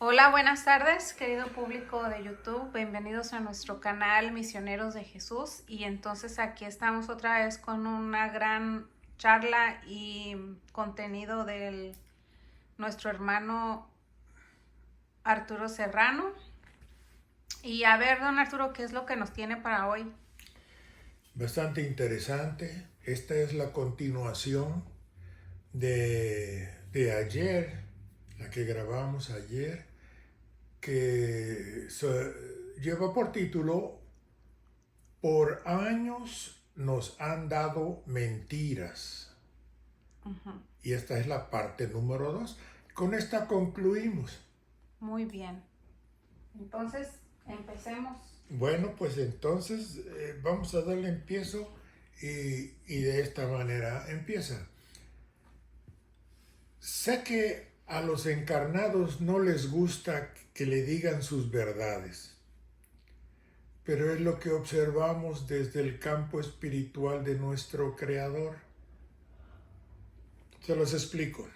Hola, buenas tardes, querido público de YouTube. Bienvenidos a nuestro canal Misioneros de Jesús. Y entonces aquí estamos otra vez con una gran charla y contenido de nuestro hermano Arturo Serrano. Y a ver, don Arturo, ¿qué es lo que nos tiene para hoy? Bastante interesante. Esta es la continuación de ayer, la que grabamos ayer, que lleva por título Por años nos han dado mentiras. Y esta es la parte número 2. Con esta concluimos. Muy bien. Entonces, empecemos. Bueno, pues entonces vamos a darle empiezo y de esta manera empieza. Sé que a los encarnados no les gusta que le digan sus verdades, pero es lo que observamos desde el campo espiritual de nuestro Creador. Se los explico.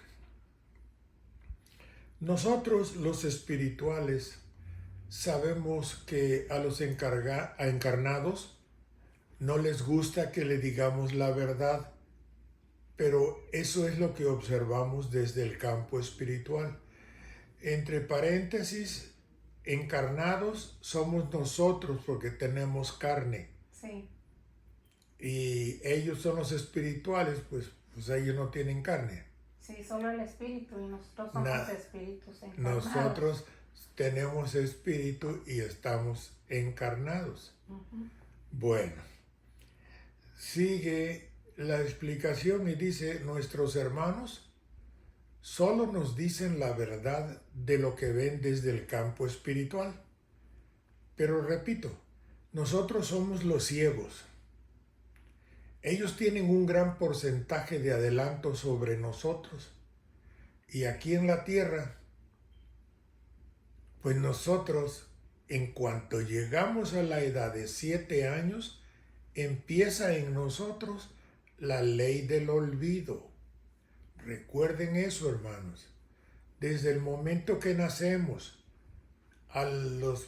Nosotros los espirituales sabemos que a los encarnados no les gusta que le digamos la verdad, pero eso es lo que observamos desde el campo espiritual. Entre paréntesis, encarnados somos nosotros porque tenemos carne. Sí. Y ellos son los espirituales, pues ellos no tienen carne. Sí, solo el espíritu y nosotros somos espíritus encarnados. Nosotros tenemos espíritu y estamos encarnados. Bueno, sigue la explicación y dice, nuestros hermanos solo nos dicen la verdad de lo que ven desde el campo espiritual. Pero repito, nosotros somos los ciegos. Ellos tienen un gran porcentaje de adelanto sobre nosotros. Y aquí en la tierra, pues nosotros, en cuanto llegamos a la edad de 7 años, empieza en nosotros la ley del olvido. Recuerden eso, hermanos. Desde el momento que nacemos,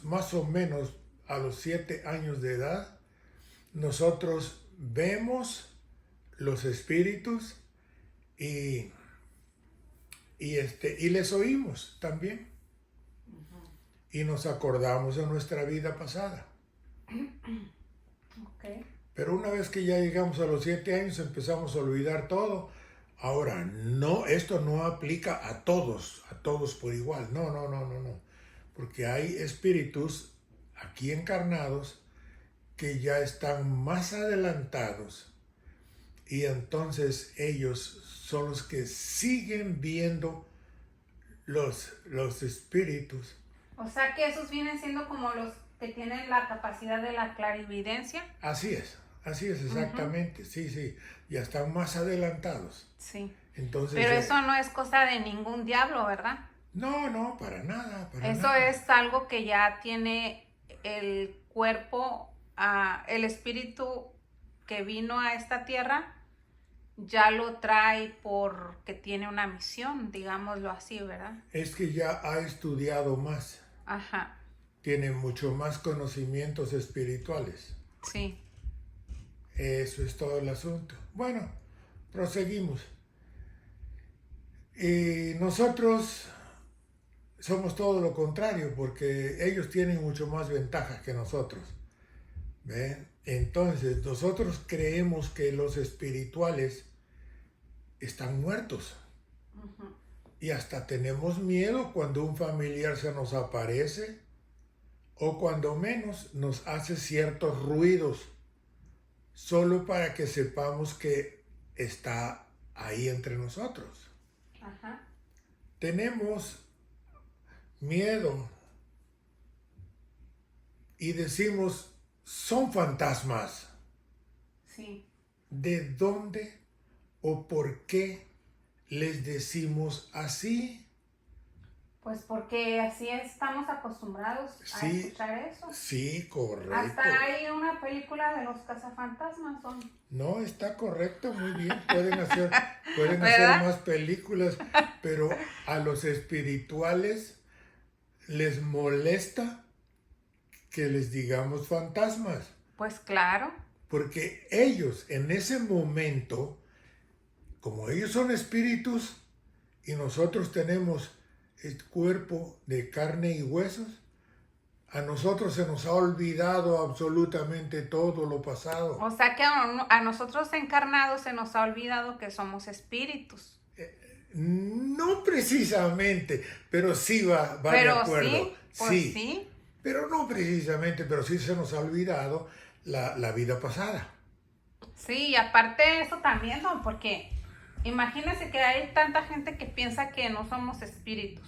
más o menos a los 7 años de edad, nosotros vemos los espíritus y les oímos también. Y nos acordamos de nuestra vida pasada. Okay. Pero una vez que ya llegamos a los 7 años empezamos a olvidar todo. Ahora, no, esto no aplica a todos por igual. No. Porque hay espíritus aquí encarnados que ya están más adelantados y entonces ellos son los que siguen viendo los espíritus. O sea que esos vienen siendo como los que tienen la capacidad de la clarividencia. Así es exactamente. Sí, ya están más adelantados. Sí. Entonces, pero eso no es cosa de ningún diablo, ¿verdad? No, para nada. Eso es algo que ya tiene el cuerpo, el espíritu que vino a esta tierra, ya lo trae porque tiene una misión, digámoslo así, ¿verdad? Es que ya ha estudiado más. Ajá. Tiene mucho más conocimientos espirituales. Sí. Eso es todo el asunto. Bueno, proseguimos. Y nosotros somos todo lo contrario porque ellos tienen mucho más ventajas que nosotros. ¿Ven? Entonces, nosotros creemos que los espirituales están muertos. Y hasta tenemos miedo cuando un familiar se nos aparece o cuando menos nos hace ciertos ruidos, solo para que sepamos que está ahí entre nosotros. Ajá. Tenemos miedo y decimos, son fantasmas. Sí. ¿De dónde o por qué les decimos así? Pues porque así estamos acostumbrados a escuchar eso. Sí, correcto. Hasta hay una película de los cazafantasmas. No, está correcto, muy bien. Pueden hacer más películas, pero a los espirituales les molesta que les digamos fantasmas. Pues claro. Porque ellos en ese momento, como ellos son espíritus y nosotros tenemos el cuerpo de carne y huesos, a nosotros se nos ha olvidado absolutamente todo lo pasado. O sea que a nosotros encarnados se nos ha olvidado que somos espíritus. No precisamente, pero sí va Pero de acuerdo. sí, pues sí. Pero no precisamente, pero sí se nos ha olvidado la vida pasada. Sí, y aparte de eso también, ¿no? Porque imagínense que hay tanta gente que piensa que no somos espíritus,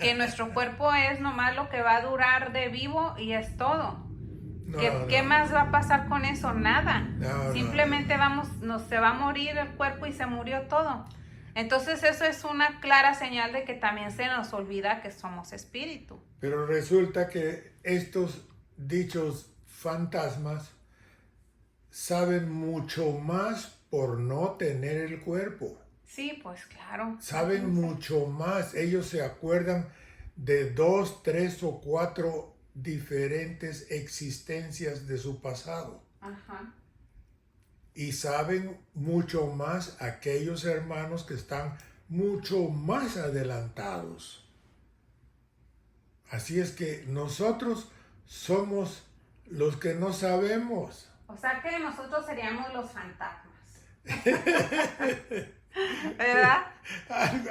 que nuestro cuerpo es nomás lo que va a durar de vivo y es todo. ¿Qué más va a pasar con eso? Nada. Simplemente se va a morir el cuerpo y se murió todo. Entonces eso es una clara señal de que también se nos olvida que somos espíritu. Pero resulta que estos dichos fantasmas saben mucho más por no tener el cuerpo. Sí, pues claro. Saben mucho más. Ellos se acuerdan de 2, 3 o 4 diferentes existencias de su pasado. Ajá. Y saben mucho más aquellos hermanos que están mucho más adelantados. Así es que nosotros somos los que no sabemos. O sea que nosotros seríamos los fantasmas. ¿Verdad?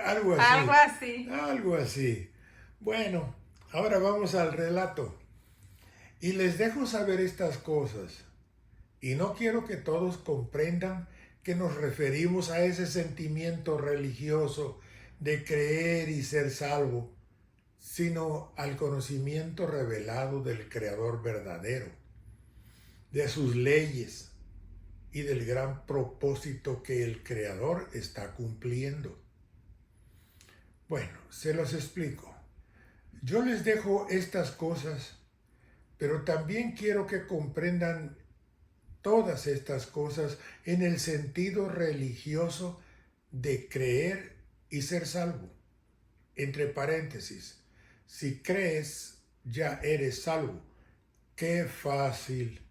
Algo así. Algo así. Algo así. Bueno, ahora vamos al relato. Y les dejo saber estas cosas. Y no quiero que todos comprendan que nos referimos a ese sentimiento religioso de creer y ser salvo, sino al conocimiento revelado del Creador verdadero, de sus leyes y del gran propósito que el Creador está cumpliendo. Bueno, se los explico. Yo les dejo estas cosas, pero también quiero que comprendan todas estas cosas en el sentido religioso de creer y ser salvo. Entre paréntesis, si crees, ya eres salvo. ¡Qué fácil!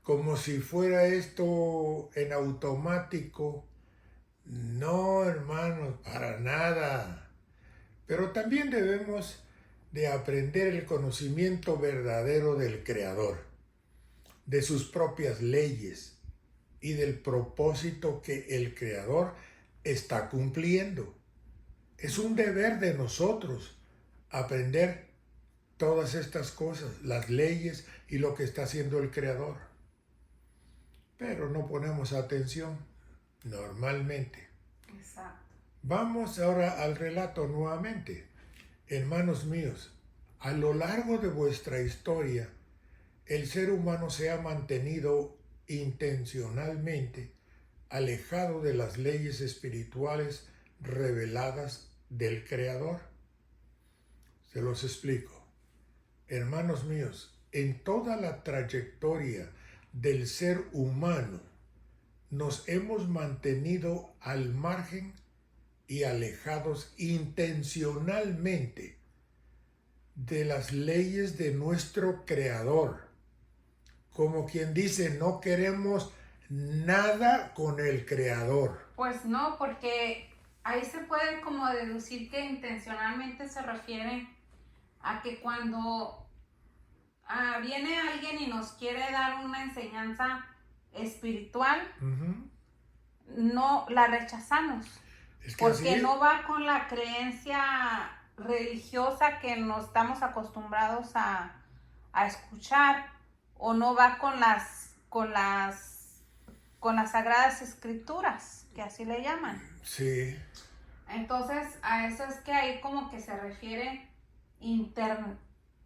Como si fuera esto en automático. No, hermanos, para nada. Pero también debemos de aprender el conocimiento verdadero del Creador, de sus propias leyes y del propósito que el Creador está cumpliendo. Es un deber de nosotros aprender todas estas cosas, las leyes y lo que está haciendo el Creador. Pero no ponemos atención normalmente. Exacto. Vamos ahora al relato nuevamente. Hermanos míos, a lo largo de vuestra historia, el ser humano se ha mantenido intencionalmente alejado de las leyes espirituales reveladas del Creador. Se los explico. Hermanos míos, en toda la trayectoria del ser humano, nos hemos mantenido al margen y alejados intencionalmente de las leyes de nuestro Creador. Como quien dice, no queremos nada con el Creador. Pues no, porque ahí se puede como deducir que intencionalmente se refiere a que cuando viene alguien y nos quiere dar una enseñanza espiritual, no la rechazamos. Es que porque no va con la creencia religiosa que nos estamos acostumbrados a escuchar, o no va con las sagradas escrituras, que así le llaman. Sí. Entonces, a eso es que ahí como que se refiere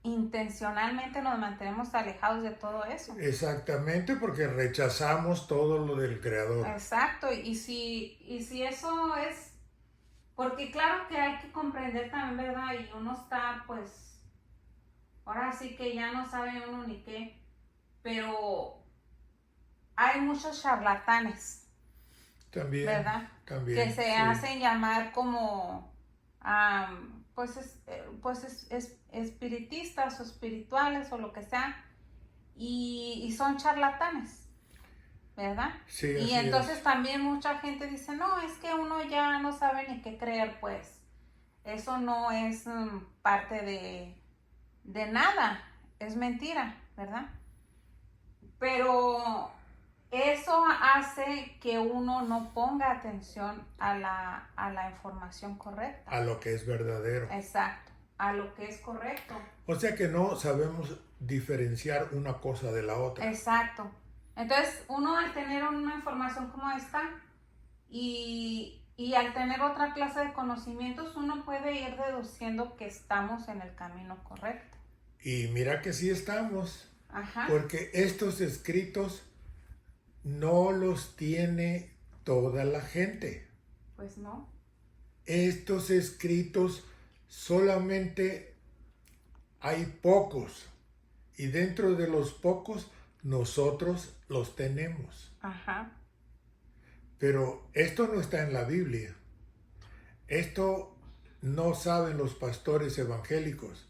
intencionalmente nos mantenemos alejados de todo eso. Exactamente, porque rechazamos todo lo del Creador. Exacto, y si eso es, porque claro que hay que comprender también, ¿verdad? Y uno está, pues, ahora sí que ya no sabe uno ni qué, pero hay muchos charlatanes, también, ¿verdad? También, que se hacen llamar como pues espiritistas o espirituales o lo que sea, y son charlatanes, ¿verdad? Sí, Y así entonces es. también mucha gente dice, no, es que uno ya no sabe ni qué creer, pues eso no es parte de nada, es mentira, ¿verdad? Pero eso hace que uno no ponga atención a la información correcta. A lo que es verdadero. Exacto, a lo que es correcto. O sea que no sabemos diferenciar una cosa de la otra. Exacto. Entonces, uno al tener una información como esta y al tener otra clase de conocimientos, uno puede ir deduciendo que estamos en el camino correcto. Y mira que sí estamos, Ajá. porque estos escritos no los tiene toda la gente. Pues no. Estos escritos solamente hay pocos. Y dentro de los pocos, nosotros los tenemos. Ajá. Pero esto no está en la Biblia. Esto no saben los pastores evangélicos,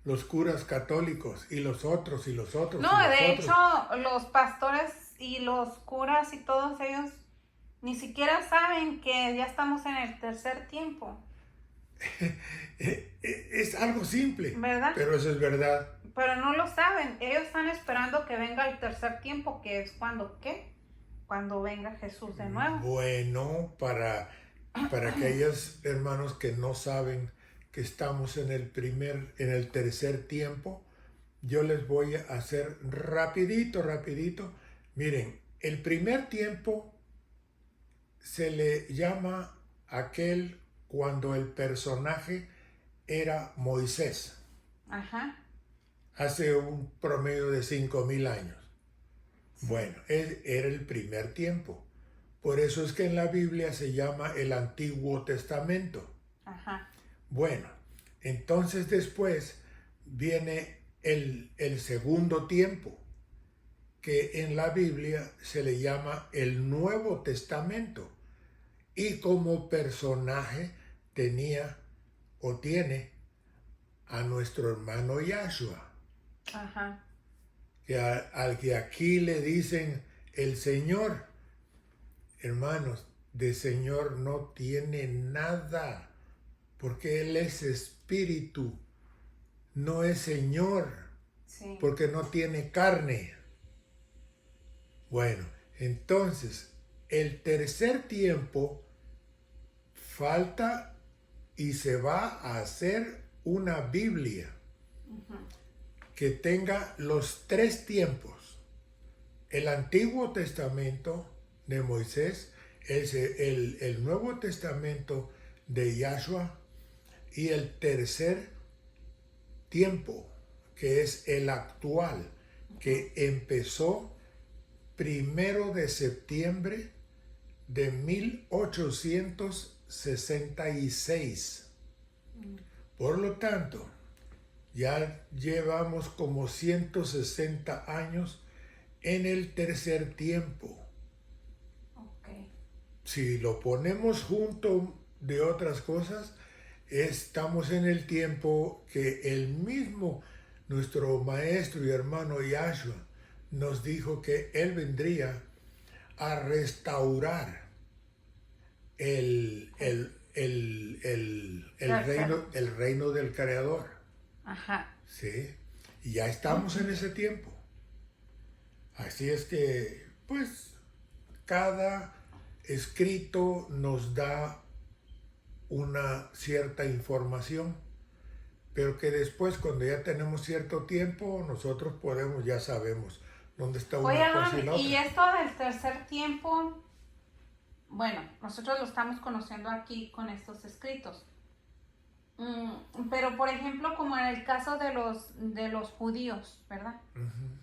los curas católicos y los otros y los otros No, y los de otros. hecho, los pastores y los curas y todos ellos ni siquiera saben que ya estamos en el tercer tiempo. Es algo simple, ¿Verdad? pero eso es verdad. Pero no lo saben. Ellos están esperando que venga el tercer tiempo, que es cuando, ¿qué? Cuando venga Jesús de nuevo. Bueno, para aquellos hermanos que no saben que estamos en el tercer tiempo, yo les voy a hacer rapidito. Miren, el primer tiempo se le llama aquel cuando el personaje era Moisés. Ajá. Hace un promedio de 5,000 años. Bueno, era el primer tiempo. Por eso es que en la Biblia se llama el Antiguo Testamento. Ajá. Bueno, entonces después viene el segundo tiempo, que en la Biblia se le llama el Nuevo Testamento. Y como personaje tenía o tiene a nuestro hermano Yahshua. Ajá. Al que aquí le dicen el Señor. Hermanos, de Señor no tiene nada, porque Él es espíritu, no es Señor, Sí. porque no tiene carne. Bueno, entonces, el tercer tiempo falta y se va a hacer una Biblia que tenga los tres tiempos. El Antiguo Testamento de Moisés, el Nuevo Testamento de Yahshua y el tercer tiempo, que es el actual, que empezó 1 de septiembre de 1866. Por lo tanto, ya llevamos como 160 años en el tercer tiempo. Okay. Si lo ponemos junto de otras cosas, estamos en el tiempo que el mismo nuestro maestro y hermano Yahshua nos dijo que Él vendría a restaurar el reino del Creador. Ajá. ¿Sí? Y ya estamos en ese tiempo. Así es que, pues, cada escrito nos da una cierta información, pero que después, cuando ya tenemos cierto tiempo, nosotros ya sabemos dónde está una Oye, cosa y Aaron, la y otra. esto del tercer tiempo, bueno, nosotros lo estamos conociendo aquí con estos escritos. Pero por ejemplo, como en el caso de los judíos, ¿verdad?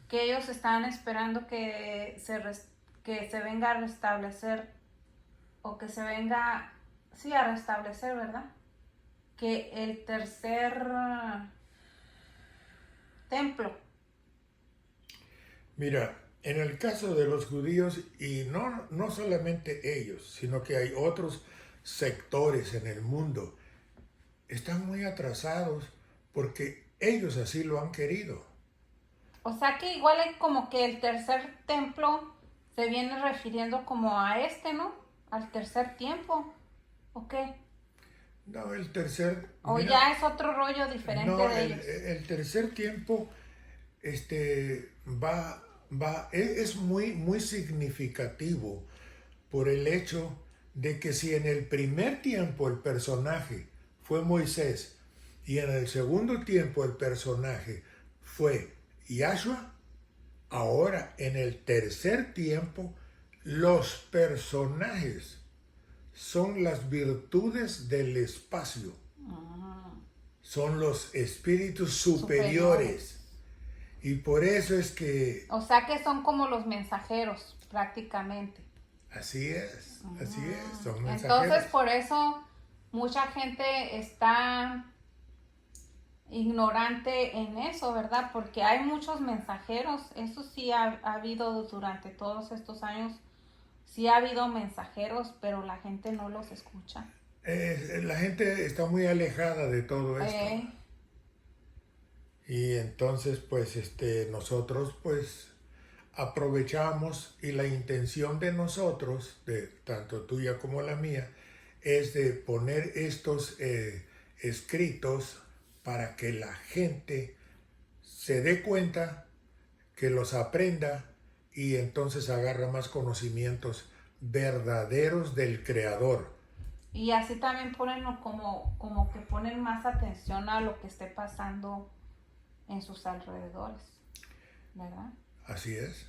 Que ellos estaban esperando que se venga a restablecer, o que se venga, sí, a restablecer, ¿verdad? Que el tercer templo. Mira, en el caso de los judíos, y no solamente ellos, sino que hay otros sectores en el mundo, están muy atrasados porque ellos así lo han querido. O sea que igual es como que el tercer templo se viene refiriendo como a este, ¿no? Al tercer tiempo. ¿O qué? No, el tercer, O mira, ya es otro rollo diferente no, de ellos. el tercer tiempo es muy, muy significativo por el hecho de que si en el primer tiempo el personaje fue Moisés y en el segundo tiempo el personaje fue Yahshua, ahora en el tercer tiempo los personajes son las virtudes del espacio, son los espíritus superiores. Y por eso es que... O sea que son como los mensajeros, prácticamente. Así es, son mensajeros. Entonces, por eso mucha gente está ignorante en eso, ¿verdad? Porque hay muchos mensajeros. Eso sí ha habido durante todos estos años. Sí ha habido mensajeros, pero la gente no los escucha. La gente está muy alejada de todo esto. Y entonces, pues, nosotros, pues, aprovechamos y la intención de nosotros, de tanto tuya como la mía, es de poner estos escritos para que la gente se dé cuenta, que los aprenda y entonces agarra más conocimientos verdaderos del Creador. Y así también ponen como que ponen más atención a lo que esté pasando en sus alrededores, ¿verdad? Así es,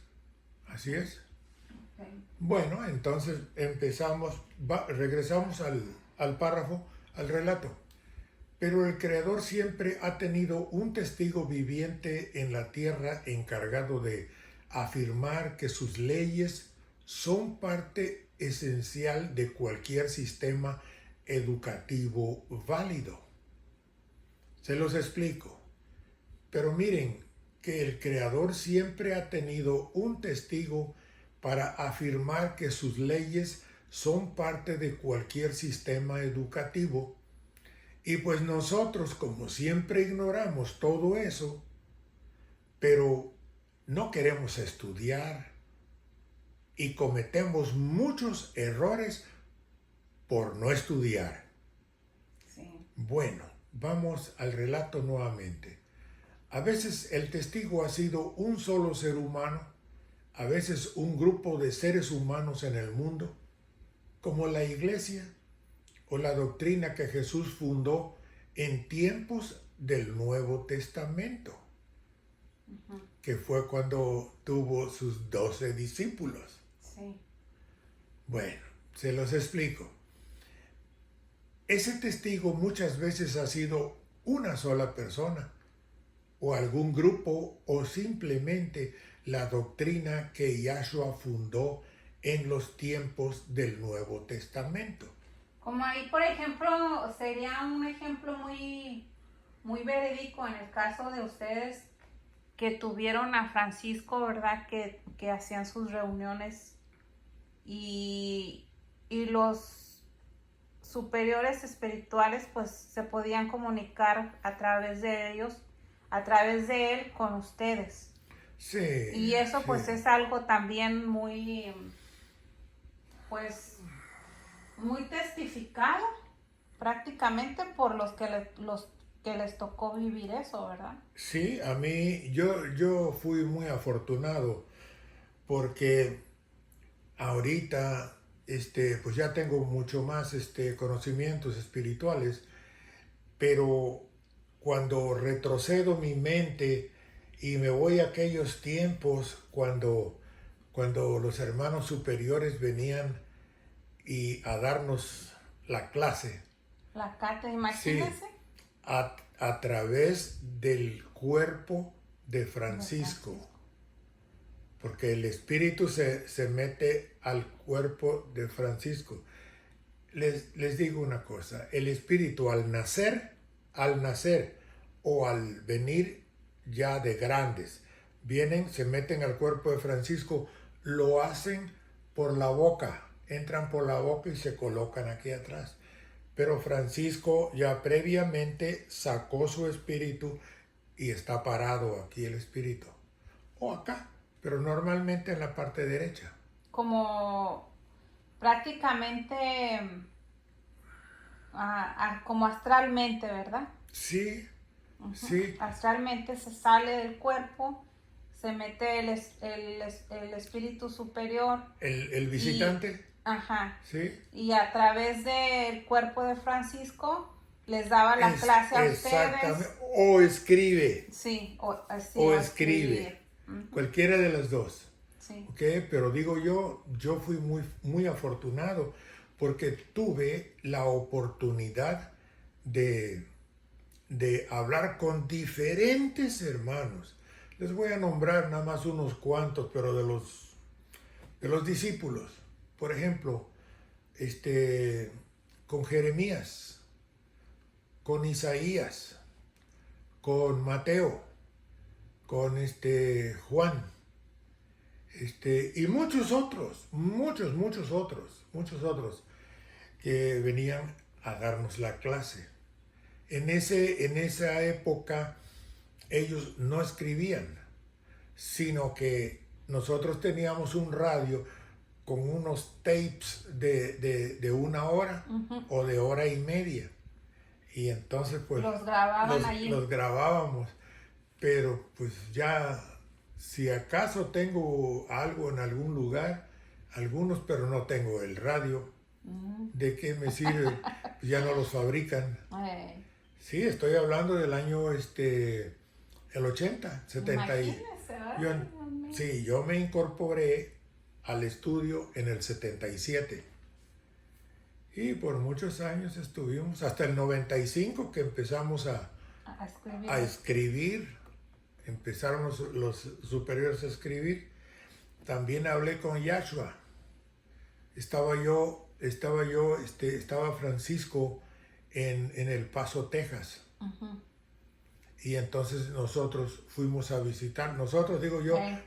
así es. Okay. Bueno, entonces regresamos al párrafo, al relato. Pero el Creador siempre ha tenido un testigo viviente en la tierra encargado de afirmar que sus leyes son parte esencial de cualquier sistema educativo válido. Se los explico. Pero miren que el Creador siempre ha tenido un testigo para afirmar que sus leyes son parte de cualquier sistema educativo. Y pues nosotros, como siempre, ignoramos todo eso, pero no queremos estudiar y cometemos muchos errores por no estudiar. Sí. Bueno, vamos al relato nuevamente. A veces el testigo ha sido un solo ser humano, a veces un grupo de seres humanos en el mundo, como la iglesia o la doctrina que Jesús fundó en tiempos del Nuevo Testamento, que fue cuando tuvo sus 12 discípulos. Sí. Bueno, se los explico. Ese testigo muchas veces ha sido una sola persona, o algún grupo, o simplemente la doctrina que Yahshua fundó en los tiempos del Nuevo Testamento. Como ahí, por ejemplo, sería un ejemplo muy, muy verídico en el caso de ustedes que tuvieron a Francisco, ¿verdad? Que hacían sus reuniones y los superiores espirituales pues se podían comunicar a través de ellos, a través de él con ustedes. Sí. Y eso sí. pues es algo también muy, pues, muy testificado prácticamente por los que les tocó vivir eso, ¿verdad? Sí, a mí, yo fui muy afortunado porque ahorita, pues ya tengo mucho más, conocimientos espirituales, pero cuando retrocedo mi mente y me voy a aquellos tiempos cuando los hermanos superiores venían a darnos la clase. La cátedra, imagínense. Sí, a través del cuerpo de Francisco. Porque el espíritu se mete al cuerpo de Francisco. Les digo una cosa, el espíritu al nacer o al venir ya de grandes, vienen, se meten al cuerpo de Francisco, lo hacen por la boca, entran por la boca y se colocan aquí atrás. pero Francisco ya previamente sacó su espíritu y está parado aquí el espíritu. O acá, pero normalmente en la parte derecha. Como prácticamente, como astralmente, ¿verdad? Sí, Ujú. sí. Astralmente se sale del cuerpo, se mete el espíritu superior. El visitante. Ajá. Sí. Y a través del cuerpo de Francisco les daba la clase a Exactamente. ustedes. O escribe. Sí, O escribir. escribe. Cualquiera de las dos. Sí. ¿Ok? Pero digo yo fui muy afortunado porque tuve la oportunidad de hablar con diferentes hermanos. Les voy a nombrar nada más unos cuantos, pero de los discípulos. Por ejemplo, con Jeremías, con Isaías, con Mateo, con Juan, y muchos otros, muchos otros que venían a darnos la clase. En esa época ellos no escribían, sino que nosotros teníamos un radio con unos tapes de 1 hora o de 1 hora y media. Y entonces pues los grababan allí. Los grabábamos. Pero pues ya, si acaso tengo algo en algún lugar, algunos, pero no tengo el radio. ¿De qué me sirve? Ya no los fabrican. Sí, estoy hablando del año el 80, 70. Yo me incorporé al estudio en el 77. Y por muchos años estuvimos, hasta el 95 que empezamos a escribir. Empezaron los superiores a escribir. También hablé con Yahshua. Estaba Francisco en El Paso, Texas. Y entonces nosotros fuimos a visitar,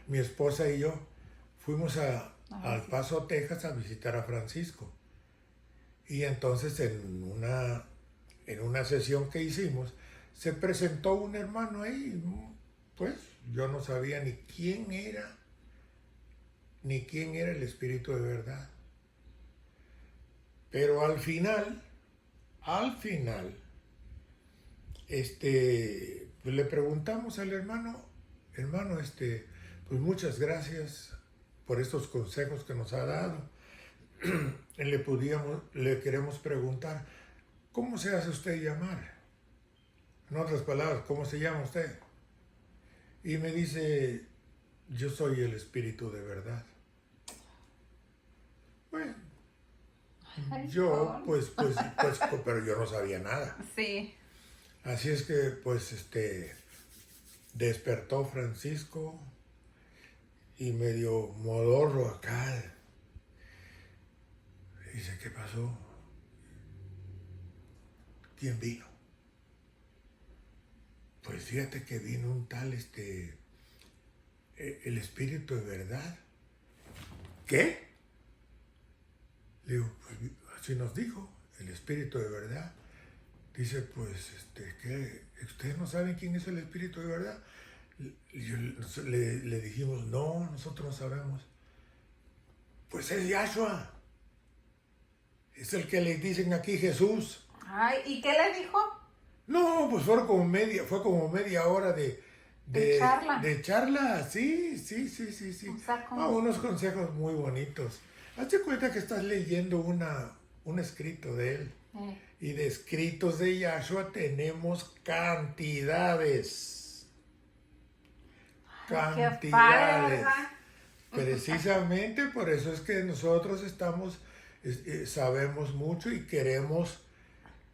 mi esposa y yo, fuimos al Paso, Texas a visitar a Francisco. Y entonces en una sesión que hicimos, se presentó un hermano ahí. Pues yo no sabía ni quién era el Espíritu de verdad. Pero al final, pues le preguntamos al hermano, pues muchas gracias por estos consejos que nos ha dado. Le queremos preguntar, ¿cómo se hace usted llamar? En otras palabras, ¿cómo se llama usted? Y me dice, yo soy el Espíritu de verdad. Bueno, yo pues, pero yo no sabía nada. Sí. Así es que pues despertó Francisco y medio modorro acá. Dice, ¿qué pasó? ¿Quién vino? Pues fíjate que vino un tal, el Espíritu de verdad. ¿Qué? Le digo, pues así nos dijo, el Espíritu de verdad. Dice, pues, ¿qué? ¿Ustedes no saben quién es el Espíritu de verdad? Le dijimos, no, nosotros no sabemos. Pues es Yahshua. Es el que le dicen aquí Jesús. Ay, ¿y qué le dijo? No, pues fue como media hora de charla. De charla, sí. O sea, unos consejos muy bonitos. Hazte cuenta que estás leyendo un escrito de él. Y de escritos de Yahshua tenemos cantidades. Qué padre, ¿verdad? Precisamente por eso es que nosotros sabemos mucho y queremos.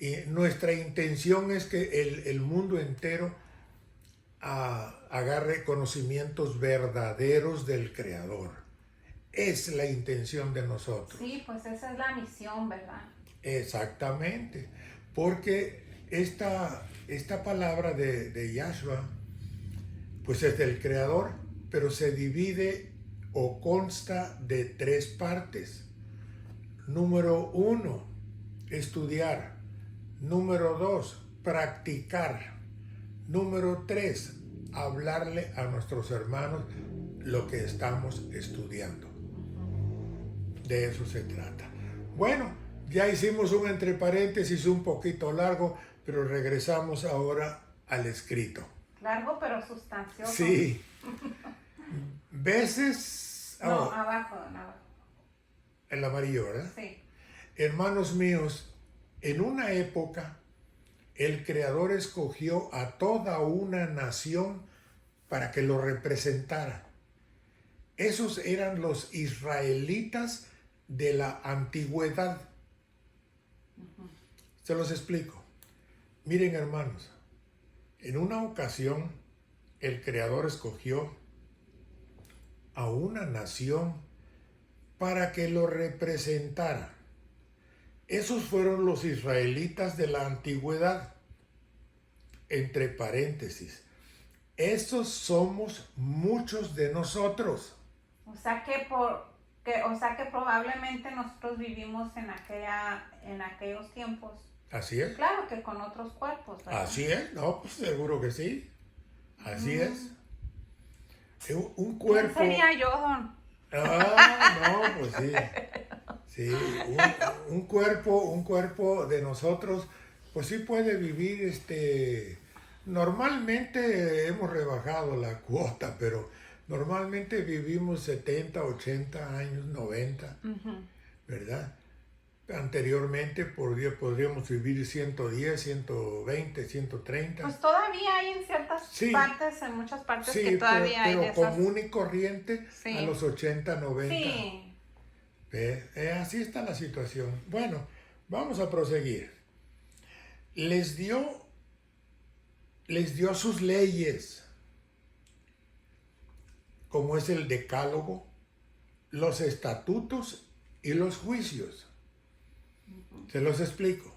Y nuestra intención es que el mundo entero agarre conocimientos verdaderos del Creador. Es la intención de nosotros. Sí, pues esa es la misión, ¿verdad? Exactamente. Porque esta palabra de Yahshua, pues es del Creador, pero se divide o consta de 3 partes. Número 1, estudiar. Número 2, practicar. Número 3, hablarle a nuestros hermanos lo que estamos estudiando. De eso se trata. Bueno, ya hicimos un entre paréntesis un poquito largo, pero regresamos ahora al escrito. Largo pero sustancioso. Sí. Veces... No, abajo. El amarillo, ¿verdad? Sí. Hermanos míos, en una época, el Creador escogió a toda una nación para que lo representara. Esos eran los israelitas de la antigüedad. Se los explico. Miren, hermanos, en una ocasión el Creador escogió a una nación para que lo representara. Esos fueron los israelitas de la antigüedad. Entre paréntesis, esos somos muchos de nosotros. O sea que probablemente nosotros vivimos en aquellos tiempos. Así es. Claro que con otros cuerpos, ¿verdad? Así es, no, pues seguro que sí. Así es. Un cuerpo. ¿Quién sería yo, don? No, pues sí. Sí, un cuerpo de nosotros, pues sí puede vivir, normalmente hemos rebajado la cuota, pero normalmente vivimos 70, 80 años, 90, ¿verdad? Anteriormente podríamos vivir 110, 120, 130. Pues todavía hay en ciertas partes, en muchas partes que todavía hay de esas. Pero común y corriente a los 80, 90. Sí. Así está la situación. Bueno, vamos a proseguir. Les dio sus leyes, como es el decálogo, los estatutos y los juicios. Se los explico.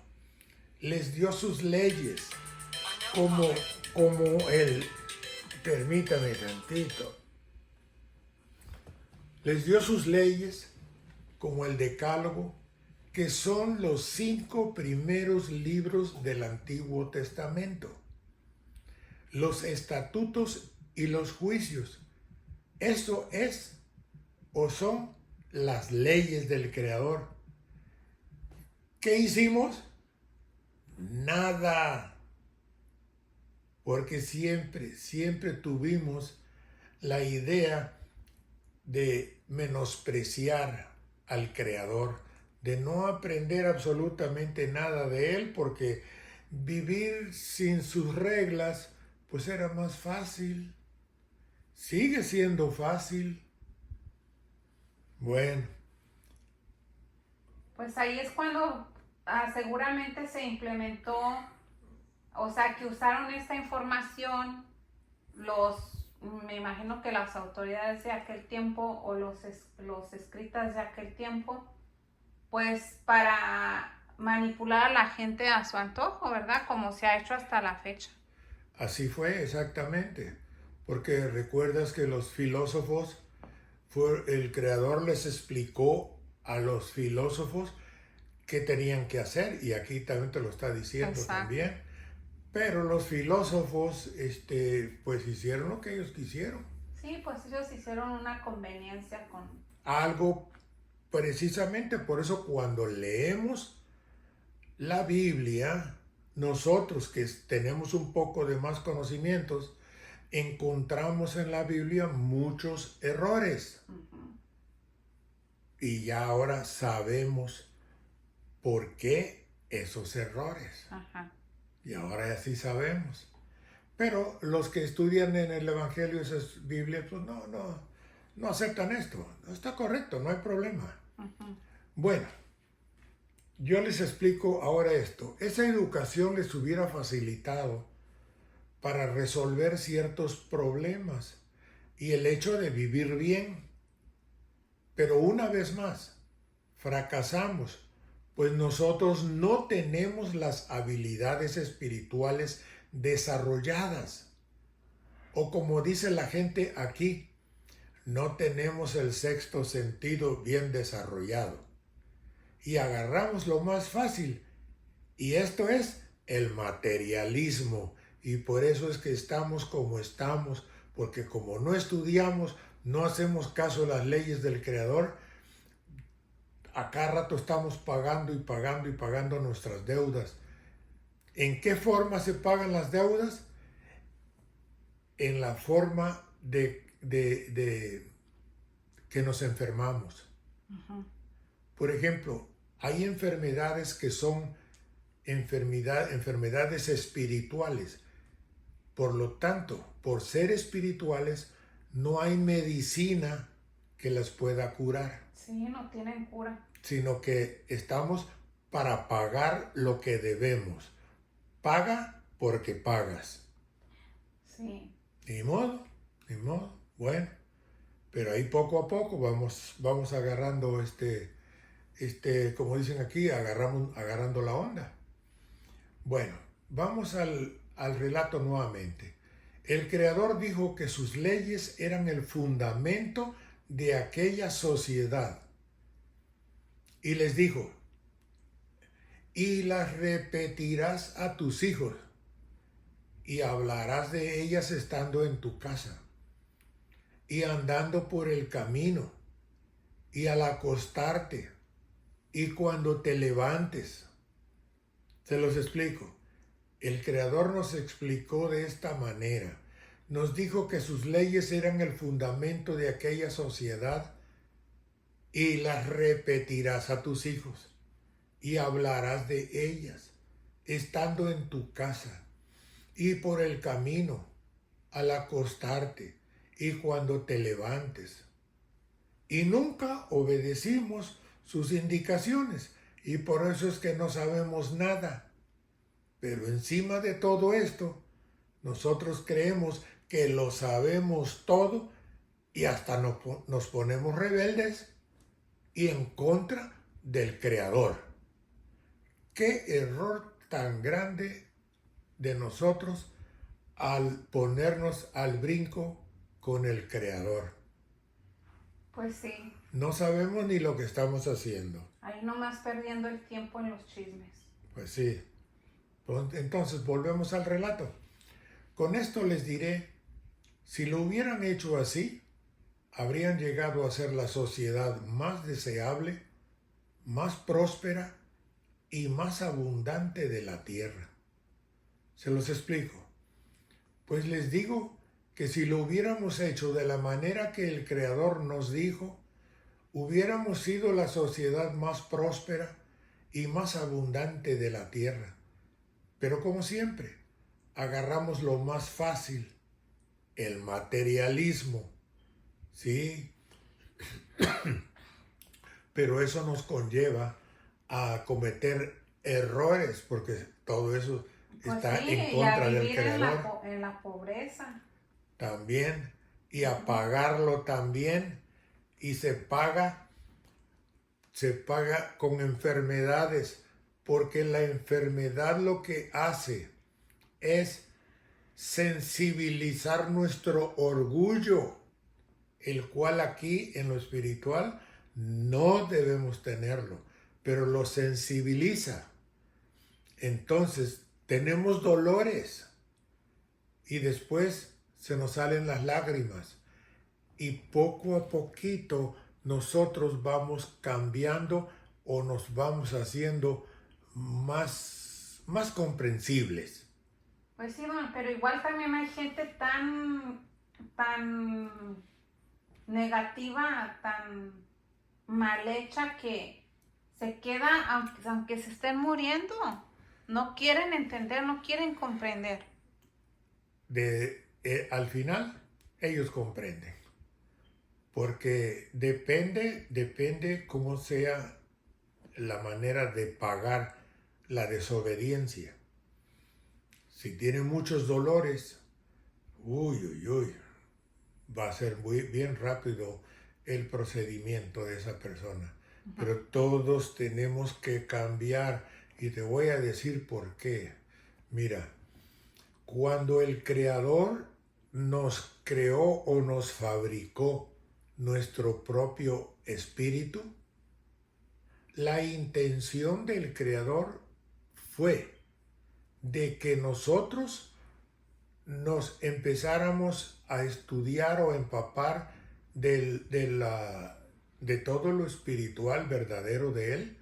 Les dio sus leyes, como permítame tantito. Les dio sus leyes, como el decálogo, que son los 5 primeros libros del Antiguo Testamento. Los estatutos y los juicios. Eso es o son las leyes del Creador. ¿Qué hicimos? Nada. Porque siempre tuvimos la idea de menospreciar al Creador, de no aprender absolutamente nada de Él, porque vivir sin sus reglas, pues era más fácil. Sigue siendo fácil. Bueno. Pues ahí es cuando seguramente se implementó, o sea, que usaron esta información me imagino que las autoridades de aquel tiempo o los escritas de aquel tiempo, pues para manipular a la gente a su antojo, ¿verdad? Como se ha hecho hasta la fecha. Así fue, exactamente. Porque recuerdas que los filósofos, el Creador les explicó a los filósofos qué tenían que hacer, y aquí también te lo está diciendo. Exacto. También. Pero los filósofos, pues hicieron lo que ellos quisieron. Sí, pues ellos hicieron una conveniencia con... Algo, precisamente por eso cuando leemos la Biblia, nosotros que tenemos un poco de más conocimientos, encontramos en la Biblia muchos errores. Y ya ahora sabemos por qué esos errores. Y ahora sí sabemos. Pero los que estudian en el Evangelio esas Biblias, pues no aceptan esto. No está correcto, no hay problema. Bueno, yo les explico ahora esto. Esa educación les hubiera facilitado para resolver ciertos problemas y el hecho de vivir bien. Pero una vez más, fracasamos, pues nosotros no tenemos las habilidades espirituales desarrolladas. O como dice la gente aquí, no tenemos el sexto sentido bien desarrollado. Y agarramos lo más fácil, Y esto es el materialismo. Y por eso es que estamos como estamos, porque como no estudiamos, no hacemos caso a las leyes del Creador, a cada rato estamos pagando y pagando y pagando nuestras deudas. ¿En qué forma se pagan las deudas? En la forma de que nos enfermamos. Ujú. Por ejemplo, hay enfermedades que son enfermedades espirituales. Por lo tanto, por ser espirituales, no hay medicina que las pueda curar, Sí, no tienen cura. sino que estamos para pagar lo que debemos. Paga porque pagas. Sí. Ni modo, ni modo. Bueno, pero ahí poco a poco vamos agarrando como dicen aquí, agarrando la onda. Bueno, vamos al relato nuevamente. El Creador dijo que sus leyes eran el fundamento de aquella sociedad. Y les dijo, y las repetirás a tus hijos, y hablarás de ellas estando en tu casa, y andando por el camino, y al acostarte, y cuando te levantes. Se los explico. El Creador nos explicó de esta manera. Nos dijo que sus leyes eran el fundamento de aquella sociedad y las repetirás a tus hijos y hablarás de ellas, estando en tu casa y por el camino, al acostarte y cuando te levantes. Y nunca obedecimos sus indicaciones y por eso es que no sabemos nada. Pero encima de todo esto, nosotros creemos que lo sabemos todo y hasta nos ponemos rebeldes y en contra del Creador. Qué error tan grande de nosotros al ponernos al brinco con el Creador. Pues sí. No sabemos ni lo que estamos haciendo. Ahí nomás perdiendo el tiempo en los chismes. Pues sí. Entonces volvemos al relato. Con esto les diré, si lo hubieran hecho así, habrían llegado a ser la sociedad más deseable, más próspera y más abundante de la tierra. Se los explico. Pues les digo que si lo hubiéramos hecho de la manera que el Creador nos dijo, hubiéramos sido la sociedad más próspera y más abundante de la tierra. Pero como siempre, agarramos lo más fácil, el materialismo, ¿sí? Pero eso nos conlleva a cometer errores, porque todo eso Pues está sí, en y a contra del vivir Creador en la pobreza. también, y a pagarlo también, y se paga con enfermedades, porque la enfermedad lo que hace es sensibilizar nuestro orgullo, el cual aquí en lo espiritual no debemos tenerlo, pero lo sensibiliza. Entonces tenemos dolores y después se nos salen las lágrimas y poco a poquito nosotros vamos cambiando o nos vamos haciendo más comprensibles. Pues sí, don, pero igual también hay gente tan negativa, tan mal hecha que se queda, aunque se estén muriendo, no quieren entender, no quieren comprender. Al final, ellos comprenden. Porque depende cómo sea la manera de pagar la desobediencia. Si tiene muchos dolores, va a ser bien rápido el procedimiento de esa persona. Pero todos tenemos que cambiar y te voy a decir por qué. Mira, cuando el Creador nos creó o nos fabricó nuestro propio espíritu, la intención del Creador fue de que nosotros nos empezáramos a estudiar o empapar de todo lo espiritual verdadero de Él,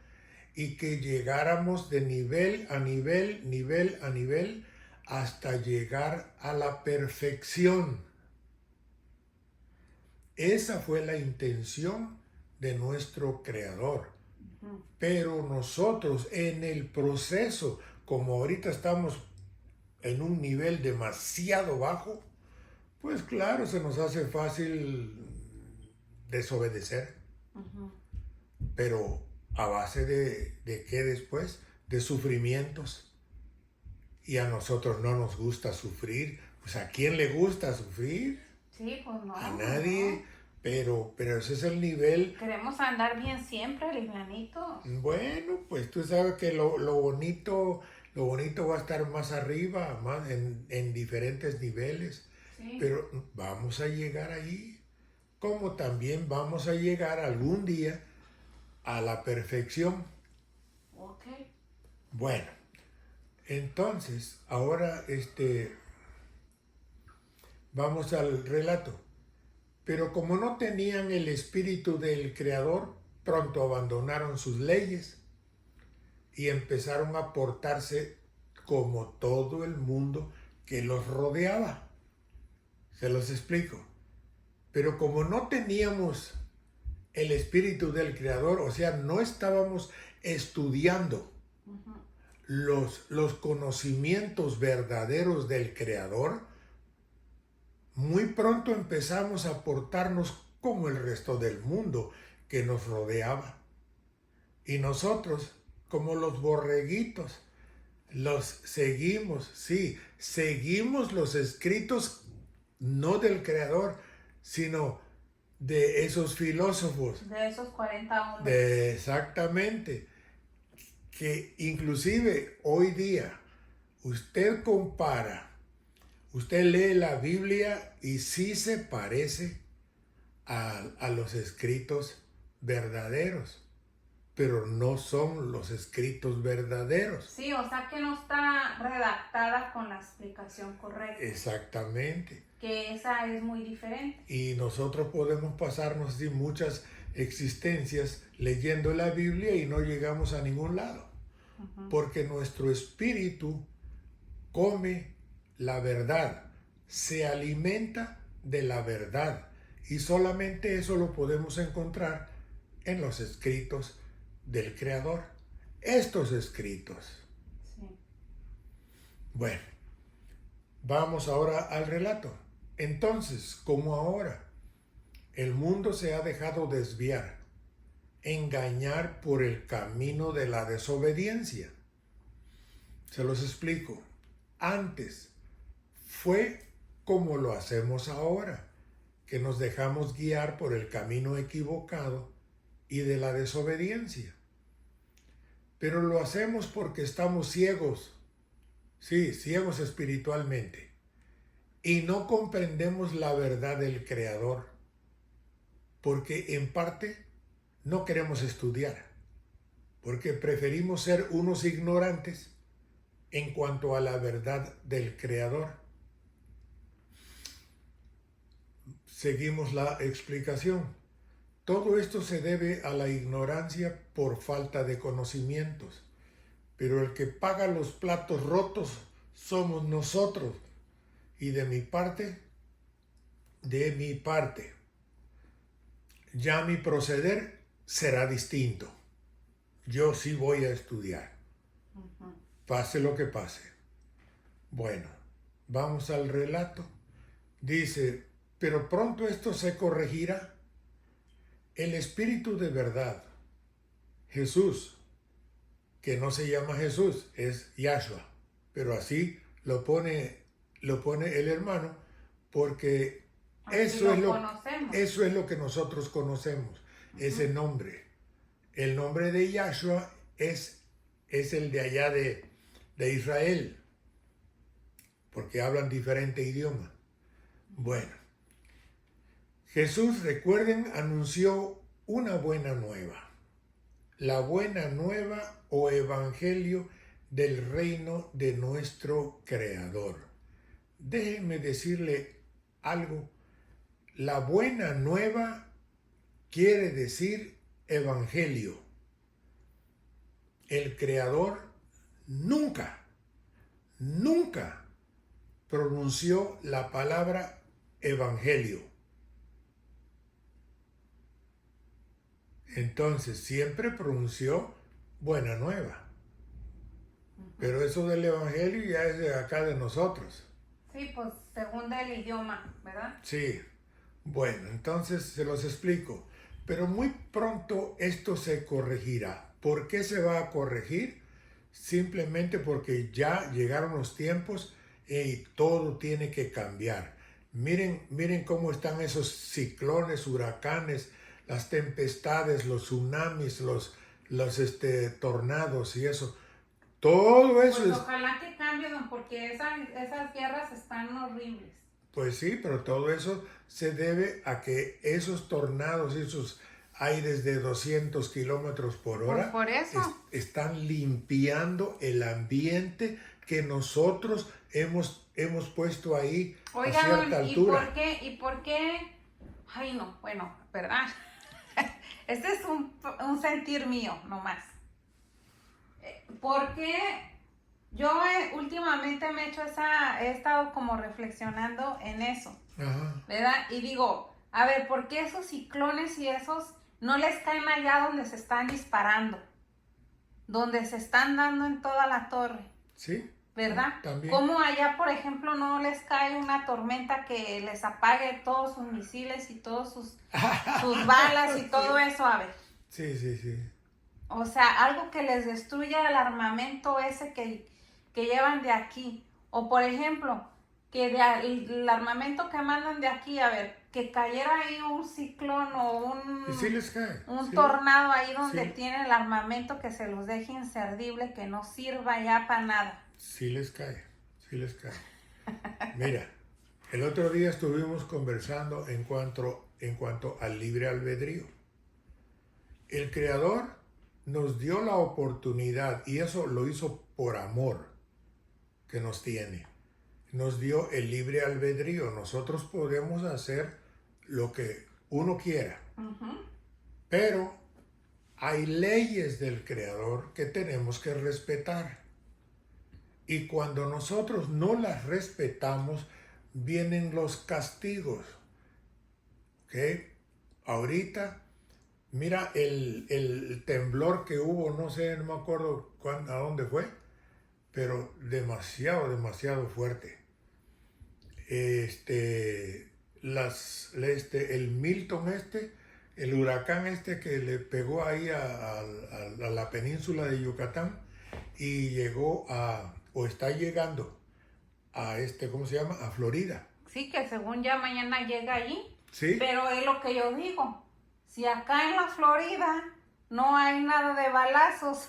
y que llegáramos de nivel a nivel, hasta llegar a la perfección. Esa fue la intención de nuestro Creador. Pero nosotros en el proceso, como ahorita estamos en un nivel demasiado bajo, pues claro, se nos hace fácil desobedecer. Pero a base de ¿qué después? De sufrimientos. Y a nosotros no nos gusta sufrir. Pues ¿a quién le gusta sufrir? Sí, pues no. A nadie. No. Pero ese es el nivel. Queremos andar bien siempre, livianitos. Bueno, pues tú sabes que lo bonito va a estar más arriba, más en diferentes niveles. Sí. Pero vamos a llegar ahí. Como también vamos a llegar algún día a la perfección. Ok. Bueno, entonces, ahora vamos al relato. Pero como no tenían el espíritu del Creador, pronto abandonaron sus leyes y empezaron a portarse como todo el mundo que los rodeaba. Se los explico. Pero como no teníamos el espíritu del Creador, o sea, no estábamos estudiando los conocimientos verdaderos del Creador, muy pronto empezamos a portarnos como el resto del mundo que nos rodeaba. Y nosotros, como los borreguitos, los seguimos, sí, seguimos los escritos no del Creador, sino de esos filósofos. De esos 40 hombres. Exactamente. Que inclusive hoy día usted compara, usted lee la Biblia y sí se parece a los escritos verdaderos, pero no son los escritos verdaderos. Sí, o sea que no está redactada con la explicación correcta. Exactamente. Que esa es muy diferente. Y nosotros podemos pasarnos así muchas existencias leyendo la Biblia y no llegamos a ningún lado. Porque nuestro espíritu come la verdad, se alimenta de la verdad. Y solamente eso lo podemos encontrar en los escritos del Creador. Estos escritos. Sí. Bueno, vamos ahora al relato. Entonces, como ahora, el mundo se ha dejado desviar, engañar por el camino de la desobediencia. Se los explico. Antes fue como lo hacemos ahora, que nos dejamos guiar por el camino equivocado y de la desobediencia. Pero lo hacemos porque estamos ciegos, sí, ciegos espiritualmente. Y no comprendemos la verdad del Creador, porque en parte no queremos estudiar, porque preferimos ser unos ignorantes en cuanto a la verdad del Creador. Seguimos la explicación. Todo esto se debe a la ignorancia por falta de conocimientos, pero el que paga los platos rotos somos nosotros. Y de mi parte, ya mi proceder será distinto. Yo sí voy a estudiar, pase lo que pase. Bueno, vamos al relato. Dice, pero pronto esto se corregirá. El Espíritu de verdad, Jesús, que no se llama Jesús, es Yahshua, pero así lo pone el hermano, porque eso es lo que nosotros conocemos, ese nombre. El nombre de Yahshua es el de allá de Israel, porque hablan diferente idioma. Bueno, Jesús, recuerden, anunció una buena nueva. La buena nueva o evangelio del reino de nuestro Creador. Déjenme decirle algo. La buena nueva quiere decir evangelio. El Creador nunca pronunció la palabra evangelio. Entonces siempre pronunció buena nueva. Pero eso del evangelio ya es de acá de nosotros. Sí, pues según el idioma, ¿verdad? Sí. Bueno, entonces se los explico. Pero muy pronto esto se corregirá. ¿Por qué se va a corregir? Simplemente porque ya llegaron los tiempos y todo tiene que cambiar. Miren cómo están esos ciclones, huracanes, las tempestades, los tsunamis, los tornados y eso. Todo eso pues ojalá que cambien, porque esas guerras están horribles. Pues sí, pero todo eso se debe a que esos tornados, esos aires de 200 kilómetros por hora, por eso. están limpiando el ambiente que nosotros hemos puesto ahí. Oiga, a cierta altura. ¿Y por qué? Ay, no, bueno, ¿verdad? Este es un sentir mío, nomás. Porque yo últimamente he estado como reflexionando en eso, Ajá. ¿verdad? Y digo, a ver, ¿por qué esos ciclones y esos no les caen allá donde se están disparando? Donde se están dando en toda la torre. Sí. ¿Verdad? También. ¿Cómo allá, por ejemplo, no les cae una tormenta que les apague todos sus misiles y todos sus balas y todo eso? A ver. Sí. O sea, algo que les destruya el armamento ese que llevan de aquí. O, por ejemplo, que el armamento que mandan de aquí, a ver, que cayera ahí un ciclón o Y sí les cae. un tornado ahí donde sí. tiene el armamento, que se los deje inservible, que no sirva ya para nada. Sí les cae. Mira, el otro día estuvimos conversando en cuanto al libre albedrío. El Creador nos dio la oportunidad, y eso lo hizo por amor que nos tiene. Nos dio el libre albedrío. Nosotros podemos hacer lo que uno quiera. Uh-huh. Pero hay leyes del Creador que tenemos que respetar. Y cuando nosotros no las respetamos, vienen los castigos. ¿Ok? Ahorita, mira el temblor que hubo, no sé, no me acuerdo a dónde fue, pero demasiado fuerte. El Milton el huracán que le pegó ahí a la península de Yucatán y llegó o está llegando a ¿cómo se llama? A Florida. Sí, que según ya mañana llega allí. Sí. Pero es lo que yo digo. Si acá en la Florida no hay nada de balazos,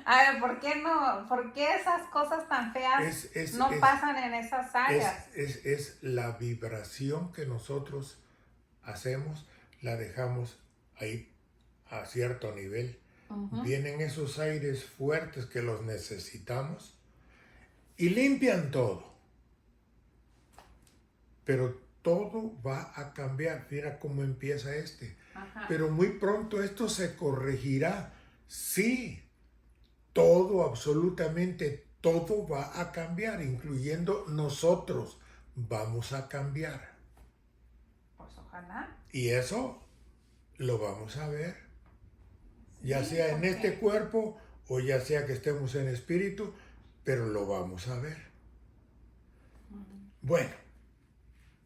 a ver, ¿por qué no? ¿Por qué esas cosas tan feas no pasan en esas áreas? Es la vibración que nosotros hacemos, la dejamos ahí a cierto nivel. Uh-huh. Vienen esos aires fuertes que los necesitamos y limpian todo. Pero todo va a cambiar. Mira cómo empieza Ajá. Pero muy pronto esto se corregirá. Sí, todo, absolutamente todo va a cambiar, incluyendo nosotros. Vamos a cambiar. Pues ojalá. Y eso lo vamos a ver. Ya sea en este cuerpo o ya sea que estemos en espíritu, pero lo vamos a ver. Uh-huh. Bueno,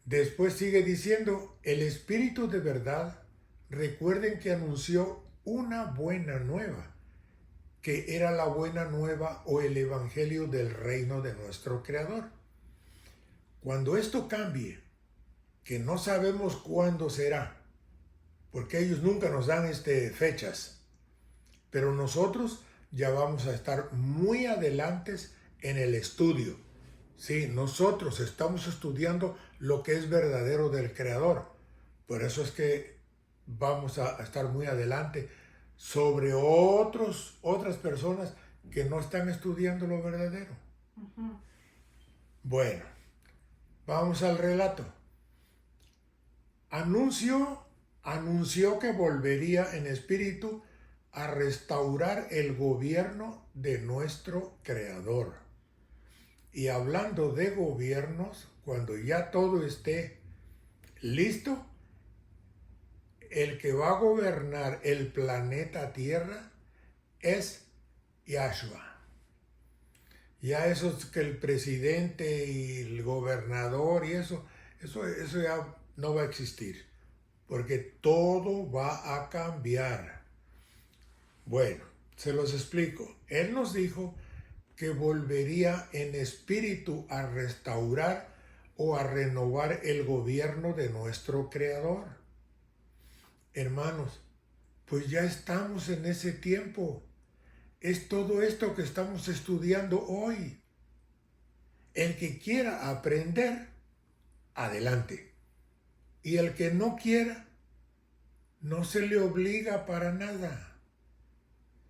después sigue diciendo, el Espíritu de verdad, recuerden que anunció una buena nueva, que era la buena nueva o el evangelio del reino de nuestro Creador. Cuando esto cambie, que no sabemos cuándo será, porque ellos nunca nos dan fechas, pero nosotros ya vamos a estar muy adelantes en el estudio. Sí, nosotros estamos estudiando lo que es verdadero del Creador. Por eso es que vamos a estar muy adelante sobre otras personas que no están estudiando lo verdadero. Bueno, vamos al relato. Anunció que volvería en espíritu a restaurar el gobierno de nuestro Creador. Y hablando de gobiernos, cuando ya todo esté listo, el que va a gobernar el planeta Tierra es Yahshua. Ya eso es que el presidente y el gobernador y eso ya no va a existir, porque todo va a cambiar. Bueno, se los explico. Él nos dijo que volvería en espíritu a restaurar o a renovar el gobierno de nuestro Creador. Hermanos, pues ya estamos en ese tiempo. Es todo esto que estamos estudiando hoy. El que quiera aprender, adelante. Y el que no quiera, no se le obliga para nada.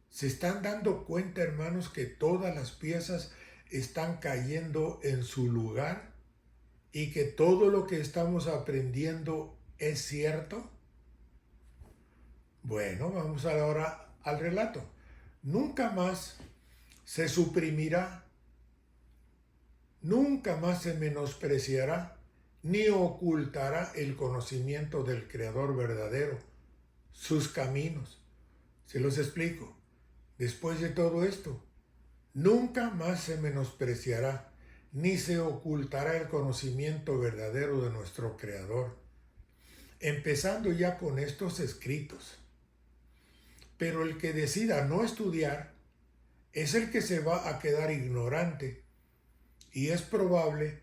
¿Se están dando cuenta, hermanos, que todas las piezas están cayendo en su lugar? ¿Y que todo lo que estamos aprendiendo es cierto? Bueno, vamos ahora al relato. Nunca más se suprimirá, nunca más se menospreciará, ni ocultará el conocimiento del Creador verdadero, sus caminos. Se los explico. Después de todo esto, nunca más se menospreciará, ni se ocultará el conocimiento verdadero de nuestro Creador, empezando ya con estos escritos. Pero el que decida no estudiar es el que se va a quedar ignorante, y es probable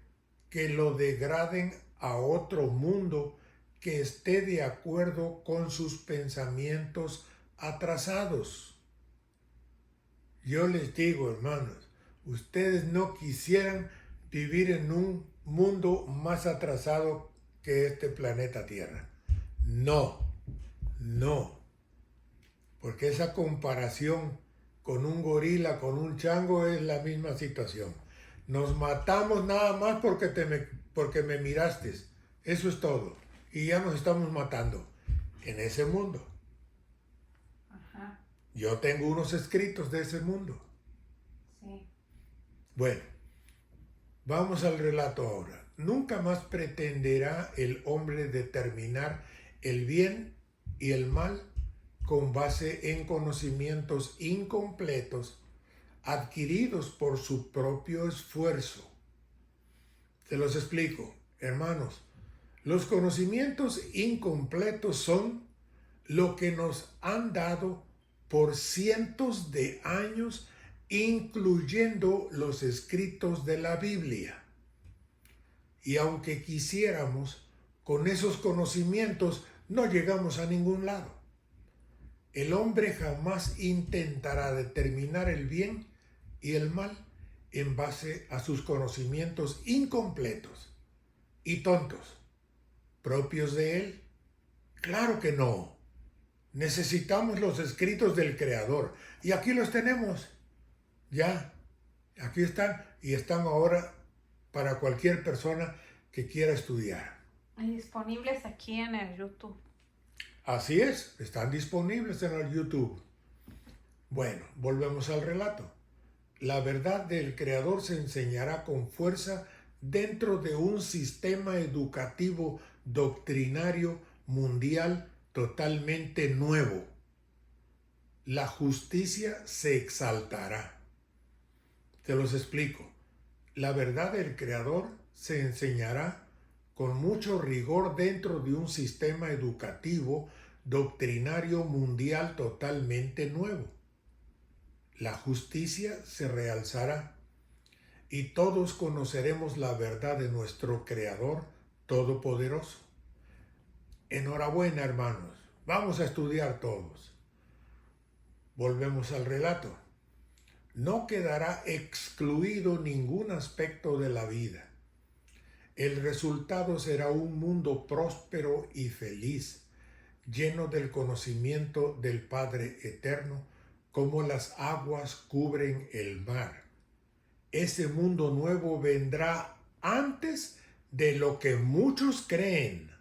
que lo degraden a otro mundo que esté de acuerdo con sus pensamientos atrasados. Yo les digo, hermanos, ustedes no quisieran vivir en un mundo más atrasado que este planeta Tierra. No, no. Porque esa comparación con un gorila, con un chango, es la misma situación. Nos matamos nada más porque me miraste. Eso es todo. Y ya nos estamos matando en ese mundo. Yo tengo unos escritos de ese mundo. Sí. Bueno, vamos al relato ahora. Nunca más pretenderá el hombre determinar el bien y el mal con base en conocimientos incompletos adquiridos por su propio esfuerzo. Te los explico, hermanos. Los conocimientos incompletos son lo que nos han dado por cientos de años, incluyendo los escritos de la Biblia. Y aunque quisiéramos, con esos conocimientos no llegamos a ningún lado. El hombre jamás intentará determinar el bien y el mal en base a sus conocimientos incompletos y tontos, propios de él. Claro que no. Necesitamos los escritos del Creador. Y aquí los tenemos. Ya, aquí están. Y están ahora para cualquier persona que quiera estudiar. Y disponibles aquí en el YouTube. Así es, están disponibles en el YouTube. Bueno, volvemos al relato. La verdad del Creador se enseñará con fuerza dentro de un sistema educativo doctrinario mundial totalmente nuevo. La justicia se exaltará. Te los explico. La verdad del Creador se enseñará con mucho rigor dentro de un sistema educativo doctrinario mundial totalmente nuevo. La justicia se realzará y todos conoceremos la verdad de nuestro Creador Todopoderoso. Enhorabuena, hermanos. Vamos a estudiar todos. Volvemos al relato. No quedará excluido ningún aspecto de la vida. El resultado será un mundo próspero y feliz, lleno del conocimiento del Padre Eterno, como las aguas cubren el mar. Ese mundo nuevo vendrá antes de lo que muchos creen.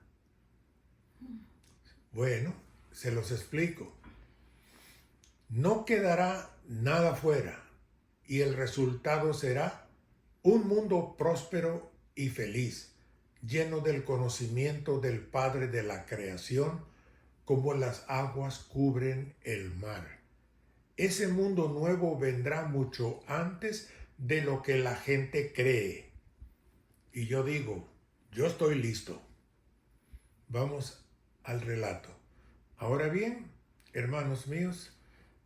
Bueno, se los explico. No quedará nada fuera y el resultado será un mundo próspero y feliz, lleno del conocimiento del Padre de la creación, como las aguas cubren el mar. Ese mundo nuevo vendrá mucho antes de lo que la gente cree. Y yo digo, yo estoy listo. Vamos al relato. Ahora bien, hermanos míos,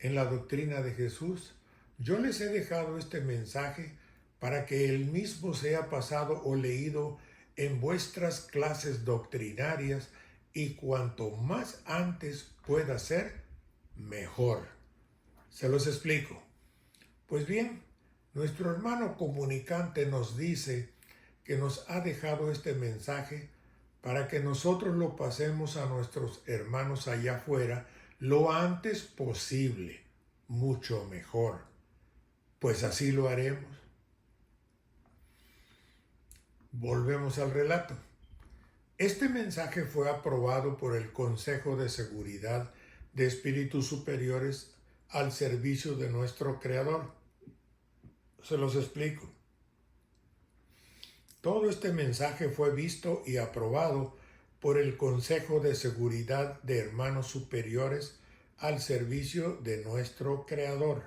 en la doctrina de Jesús, yo les he dejado este mensaje para que el mismo sea pasado o leído en vuestras clases doctrinarias, y cuanto más antes pueda ser, mejor. Se los explico. Pues bien, nuestro hermano comunicante nos dice que nos ha dejado este mensaje para que nosotros lo pasemos a nuestros hermanos allá afuera lo antes posible, mucho mejor. Pues así lo haremos. Volvemos al relato. Este mensaje fue aprobado por el Consejo de Seguridad de Espíritus Superiores al servicio de nuestro Creador. Se los explico. Todo este mensaje fue visto y aprobado por el Consejo de Seguridad de Hermanos Superiores al servicio de nuestro Creador.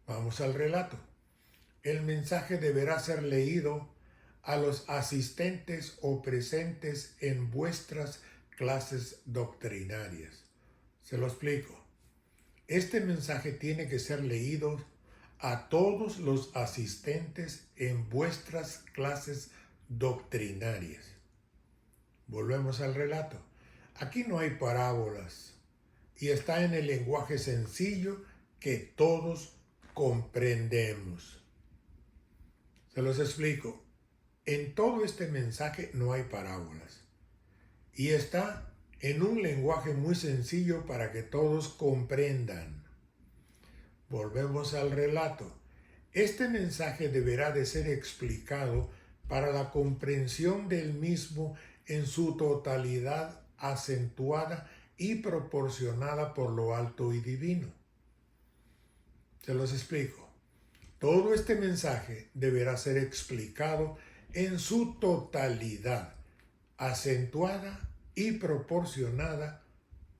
Vamos al relato. El mensaje deberá ser leído a los asistentes o presentes en vuestras clases doctrinarias. Se lo explico. Este mensaje tiene que ser leído a todos los asistentes en vuestras clases doctrinarias. Volvemos al relato. Aquí no hay parábolas y está en el lenguaje sencillo que todos comprendemos. Se los explico. En todo este mensaje no hay parábolas y está en un lenguaje muy sencillo para que todos comprendan. Volvemos al relato. Este mensaje deberá de ser explicado para la comprensión del mismo en su totalidad, acentuada y proporcionada por lo alto y divino. Se los explico. Todo este mensaje deberá ser explicado en su totalidad, acentuada y proporcionada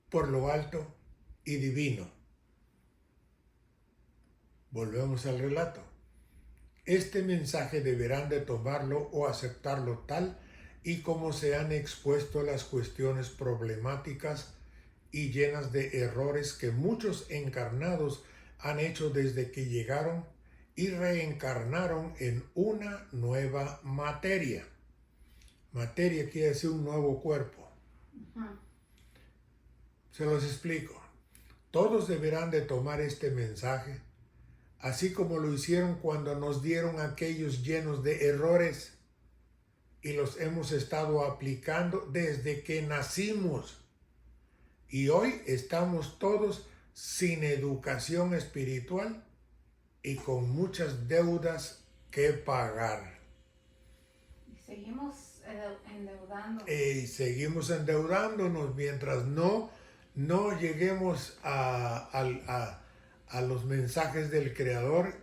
por lo alto y divino. Volvemos al relato. Este mensaje deberán de tomarlo o aceptarlo tal y como se han expuesto las cuestiones problemáticas y llenas de errores que muchos encarnados han hecho desde que llegaron y reencarnaron en una nueva materia. Materia quiere decir un nuevo cuerpo. Se los explico. Todos deberán de tomar este mensaje, así como lo hicieron cuando nos dieron aquellos llenos de errores, y los hemos estado aplicando desde que nacimos. Y hoy estamos todos sin educación espiritual y con muchas deudas que pagar. Y seguimos endeudándonos. Y seguimos endeudándonos mientras no lleguemos a los mensajes del Creador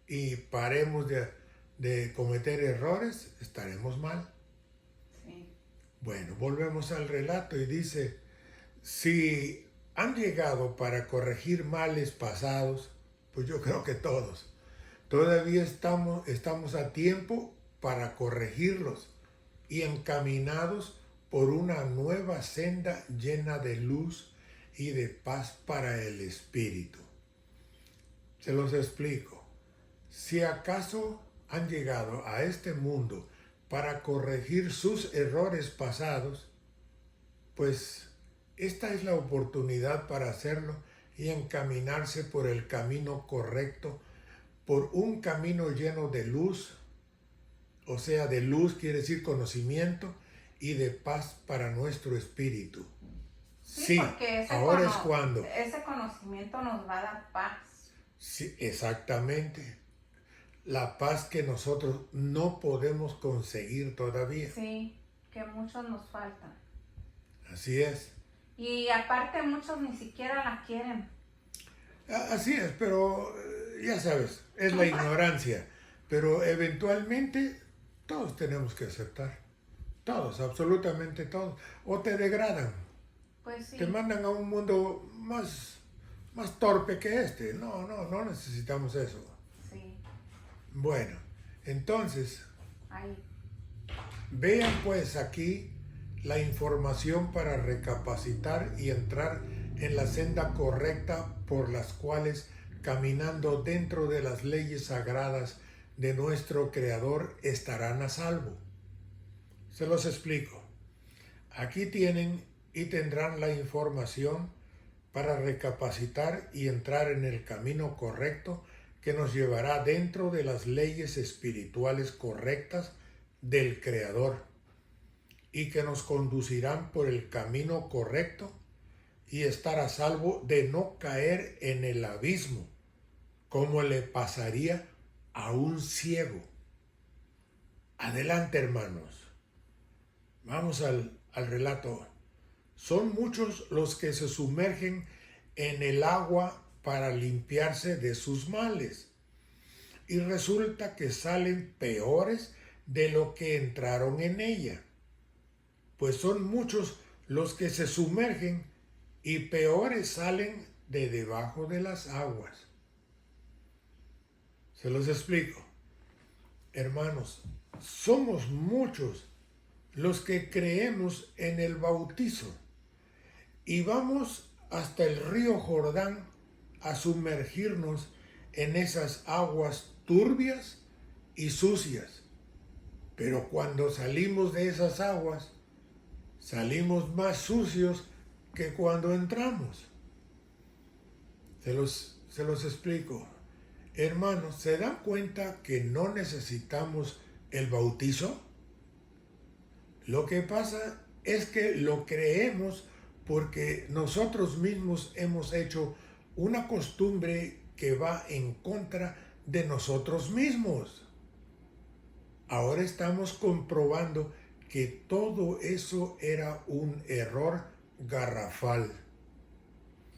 y paremos de cometer errores, estaremos mal. Sí. Bueno, volvemos al relato y dice, si han llegado para corregir males pasados, pues yo creo que todos, todavía estamos a tiempo para corregirlos y encaminados por una nueva senda llena de luz y de paz para el espíritu. Se los explico. Si acaso han llegado a este mundo para corregir sus errores pasados, pues esta es la oportunidad para hacerlo y encaminarse por el camino correcto, por un camino lleno de luz, o sea, de luz quiere decir conocimiento, y de paz para nuestro espíritu. Sí, porque ahora es cuando. ese conocimiento nos va a dar paz. Sí, exactamente. La paz que nosotros no podemos conseguir todavía. Sí, que muchos nos faltan. Así es. Y aparte muchos ni siquiera la quieren. Así es, pero ya sabes, es la ignorancia. Pero eventualmente todos tenemos que aceptar. Todos, absolutamente todos. O te degradan. Pues sí. Te mandan a un mundo más torpe que este. No necesitamos eso. Sí. Bueno, entonces, Ahí. vean pues aquí la información para recapacitar y entrar en la senda correcta por las cuales, caminando dentro de las leyes sagradas de nuestro Creador, estarán a salvo. Se los explico. Aquí tienen y tendrán la información para recapacitar y entrar en el camino correcto que nos llevará dentro de las leyes espirituales correctas del Creador y que nos conducirán por el camino correcto y estar a salvo de no caer en el abismo, como le pasaría a un ciego. Adelante, hermanos. Vamos al relato. Son muchos los que se sumergen en el agua para limpiarse de sus males, y resulta que salen peores de lo que entraron en ella, pues son muchos los que se sumergen y peores salen de debajo de las aguas. Se los explico. Hermanos, somos muchos los que creemos en el bautizo y vamos hasta el río Jordán a sumergirnos en esas aguas turbias y sucias. Pero cuando salimos de esas aguas, salimos más sucios que cuando entramos. Se los explico. Hermanos, ¿se dan cuenta que no necesitamos el bautizo? Lo que pasa es que lo creemos porque nosotros mismos hemos hecho una costumbre que va en contra de nosotros mismos. Ahora estamos comprobando que todo eso era un error garrafal.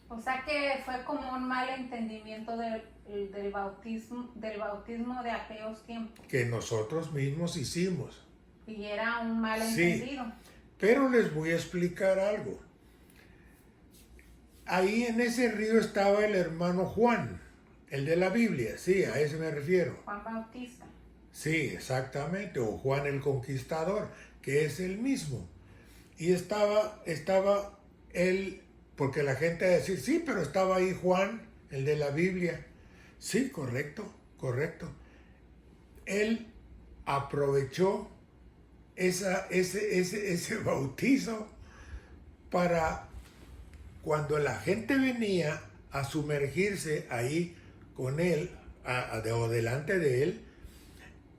O sea que fue como un mal entendimiento del bautismo de aquellos tiempos. Que nosotros mismos hicimos. Y era un mal Sí, entendido. pero les voy a explicar algo. Ahí en ese río estaba el hermano Juan, el de la Biblia, sí, a ese me refiero. Juan Bautista. Sí, exactamente, o Juan el Conquistador, que es el mismo. Y estaba él, porque la gente va a decir, sí, pero estaba ahí Juan, el de la Biblia. Sí, correcto. Él aprovechó ese bautizo para cuando la gente venía a sumergirse ahí con él, o delante de él,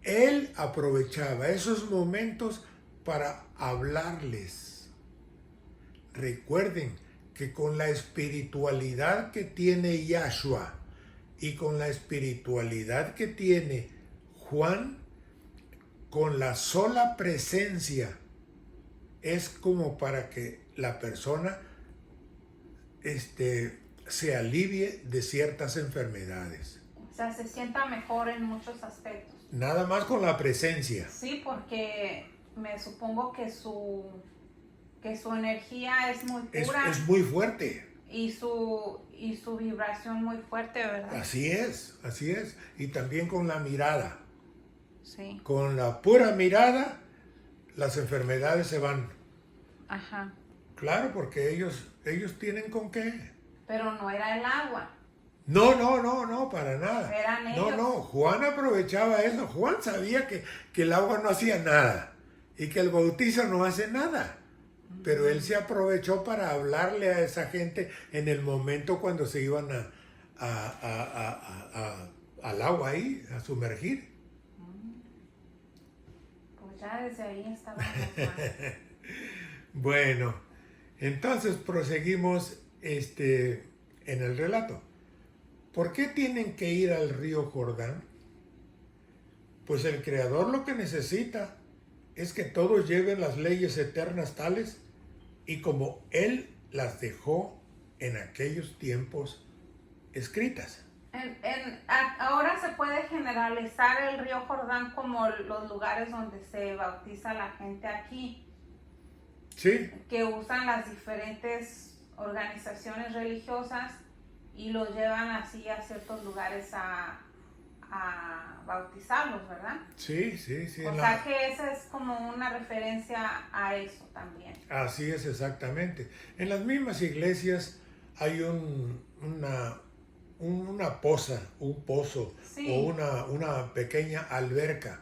él aprovechaba esos momentos para hablarles. Recuerden que con la espiritualidad que tiene Yahshua y con la espiritualidad que tiene Juan, con la sola presencia es como para que la persona se alivie de ciertas enfermedades. O sea, se sienta mejor en muchos aspectos. Nada más con la presencia. Sí, porque me supongo que su energía es muy pura. Es muy fuerte. Y su vibración muy fuerte, ¿verdad? Así es. Y también con la mirada. Sí. Con la pura mirada, las enfermedades se van. Ajá. Claro, porque ellos tienen con qué. Pero no era el agua. No, para nada. Eran ellos. No, Juan aprovechaba eso. Juan sabía que el agua no hacía nada y que el bautizo no hace nada. Pero él se aprovechó para hablarle a esa gente en el momento cuando se iban al agua ahí, a sumergir. Pues ya desde ahí estábamos mal. Bueno, Entonces proseguimos en el relato. ¿Por qué tienen que ir al río Jordán? Pues el Creador lo que necesita es que todos lleven las leyes eternas tales y como Él las dejó en aquellos tiempos escritas. Ahora se puede generalizar el río Jordán como los lugares donde se bautiza la gente aquí. Sí. Que usan las diferentes organizaciones religiosas y los llevan así a ciertos lugares a bautizarlos, ¿verdad? Sí, sí, sí. O sea que esa es como una referencia a eso también. Así es, exactamente. En las mismas iglesias hay una poza, un pozo, sí, o una pequeña alberca,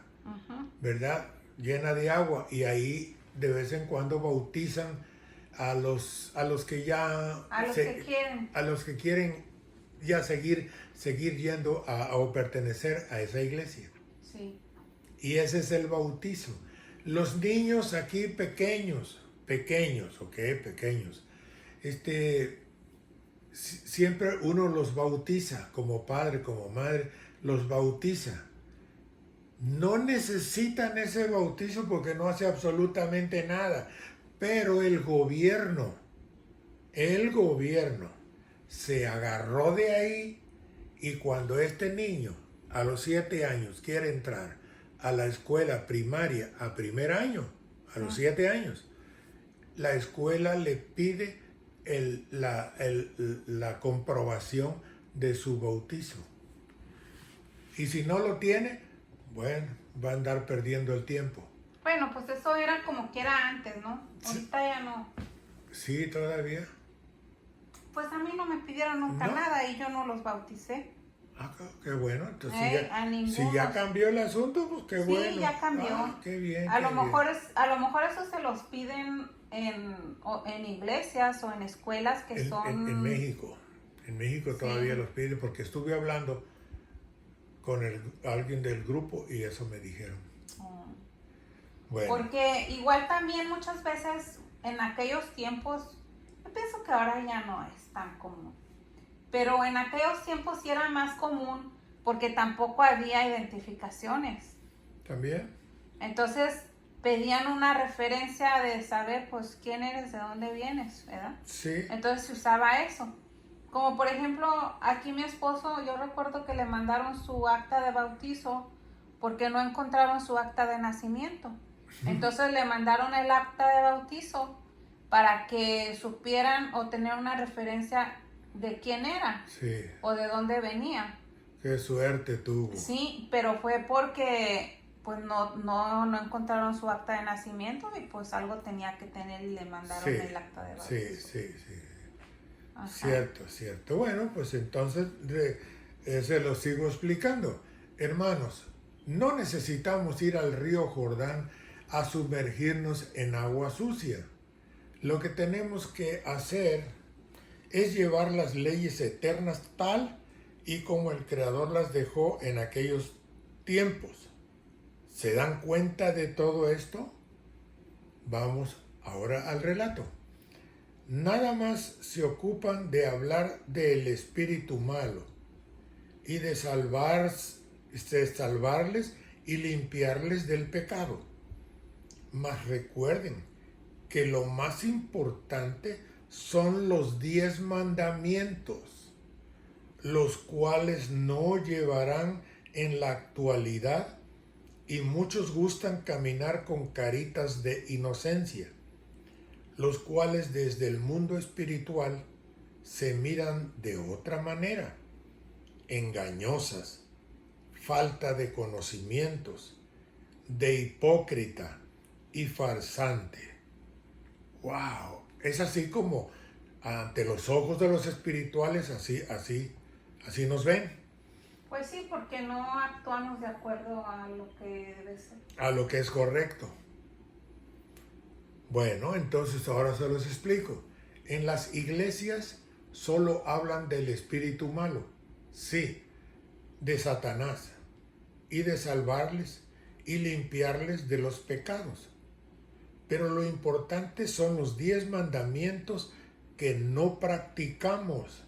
¿verdad? Llena de agua, y ahí de vez en cuando bautizan a los que ya... A los que quieren ya seguir yendo o pertenecer a esa iglesia. Sí. Y ese es el bautizo. Los niños aquí pequeños, ¿ok? Pequeños. Siempre uno los bautiza, como padre, como madre, los bautiza. No necesitan ese bautizo porque no hace absolutamente nada. Pero el gobierno se agarró de ahí, y cuando este niño a los 7 años quiere entrar a la escuela primaria a primer año, a los 7 años, la escuela le pide la comprobación de su bautizo. Y si no lo tiene, bueno, va a andar perdiendo el tiempo. Bueno, pues eso era como que era antes, ¿no? Ahorita ya no. Sí, todavía. Pues a mí no me pidieron nunca nada y yo no los bauticé. Ah, qué bueno. Entonces si ya cambió el asunto, pues qué bueno. Sí, ya cambió. Ah, qué bien. A lo mejor eso se los piden en iglesias o en escuelas que son... En México. En México todavía los piden, porque estuve hablando con alguien del grupo y eso me dijeron. Bueno. Porque igual también muchas veces en aquellos tiempos, yo pienso que ahora ya no es tan común, pero en aquellos tiempos sí era más común porque tampoco había identificaciones. ¿También? Entonces pedían una referencia de saber pues quién eres, de dónde vienes, ¿verdad? Sí. Entonces se usaba eso. Como por ejemplo, aquí mi esposo, yo recuerdo que le mandaron su acta de bautizo porque no encontraron su acta de nacimiento. Entonces le mandaron el acta de bautizo para que supieran o tener una referencia de quién era, sí, o de dónde venía. Qué suerte tuvo. Sí, pero fue porque pues no encontraron su acta de nacimiento y pues algo tenía que tener y le mandaron el acta de bautizo. Sí. Cierto. Bueno, pues entonces se lo sigo explicando. Hermanos, no necesitamos ir al río Jordán a sumergirnos en agua sucia. Lo que tenemos que hacer es llevar las leyes eternas tal y como el Creador las dejó en aquellos tiempos. ¿Se dan cuenta de todo esto? Vamos ahora al relato. Nada más se ocupan de hablar del espíritu malo y de salvarles y limpiarles del pecado. Mas recuerden que lo más importante son los 10 mandamientos, los cuales no llevarán en la actualidad, y muchos gustan caminar con caritas de inocencia, los cuales desde el mundo espiritual se miran de otra manera, engañosas, falta de conocimientos, de hipócrita y farsante. ¡Wow! Es así como ante los ojos de los espirituales, así nos ven. Pues sí, porque no actuamos de acuerdo a lo que debe ser. A lo que es correcto. Bueno, entonces ahora se los explico. En las iglesias solo hablan del espíritu malo, sí, de Satanás, y de salvarles y limpiarles de los pecados. pero lo importante son los 10 mandamientos que no practicamos,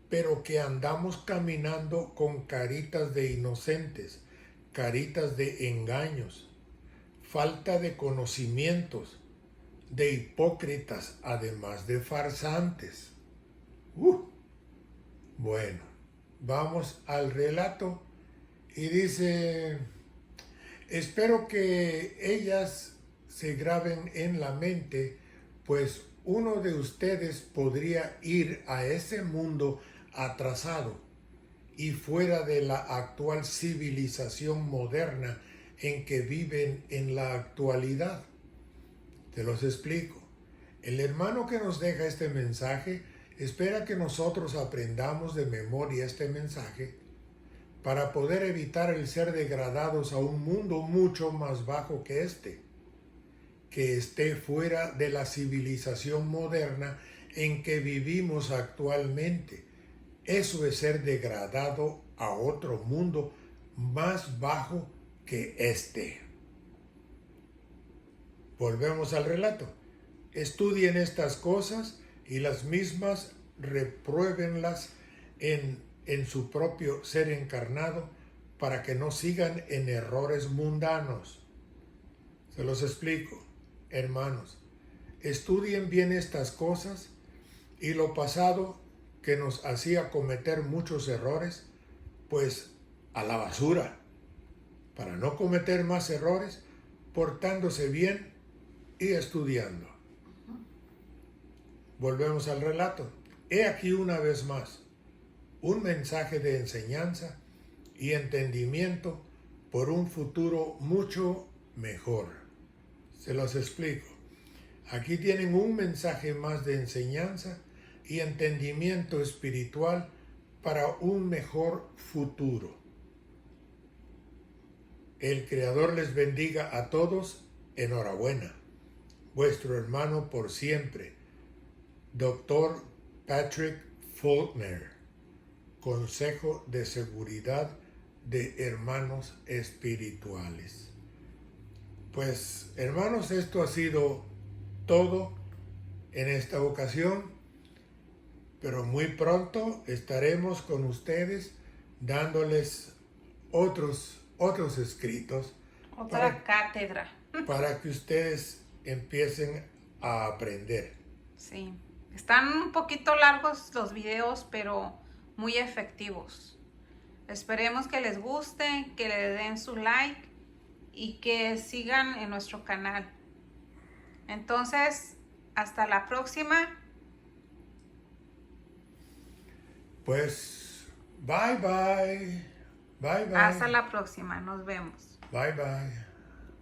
pero que andamos caminando con caritas de inocentes, caritas de engaños, falta de conocimientos, de hipócritas, además de farsantes. Bueno, vamos al relato y dice: espero que ellas se graben en la mente, pues uno de ustedes podría ir a ese mundo atrasado y fuera de la actual civilización moderna en que viven en la actualidad. Te los explico. El hermano que nos deja este mensaje espera que nosotros aprendamos de memoria este mensaje para poder evitar el ser degradados a un mundo mucho más bajo que este, que esté fuera de la civilización moderna en que vivimos actualmente. Eso es ser degradado a otro mundo más bajo que este. Volvemos al relato. Estudien estas cosas y las mismas repruébenlas en su propio ser encarnado para que no sigan en errores mundanos. Se los explico, hermanos. Estudien bien estas cosas y lo pasado que nos hacía cometer muchos errores, pues a la basura, para no cometer más errores, portándose bien y estudiando. Volvemos al relato. He aquí una vez más un mensaje de enseñanza y entendimiento por un futuro mucho mejor. Se los explico. Aquí tienen un mensaje más de enseñanza y entendimiento espiritual para un mejor futuro. El Creador les bendiga a todos. Enhorabuena. Vuestro hermano por siempre, Dr. Patrick Faulkner, Consejo de Seguridad de Hermanos Espirituales. Pues, hermanos, esto ha sido todo en esta ocasión, pero muy pronto estaremos con ustedes dándoles otros escritos. Otra cátedra. Para que ustedes empiecen a aprender. Sí, están un poquito largos los videos, pero muy efectivos. Esperemos que les guste, que le den su like y que sigan en nuestro canal. Entonces, hasta la próxima. Pues, bye bye. Bye bye. Hasta la próxima, nos vemos. Bye bye.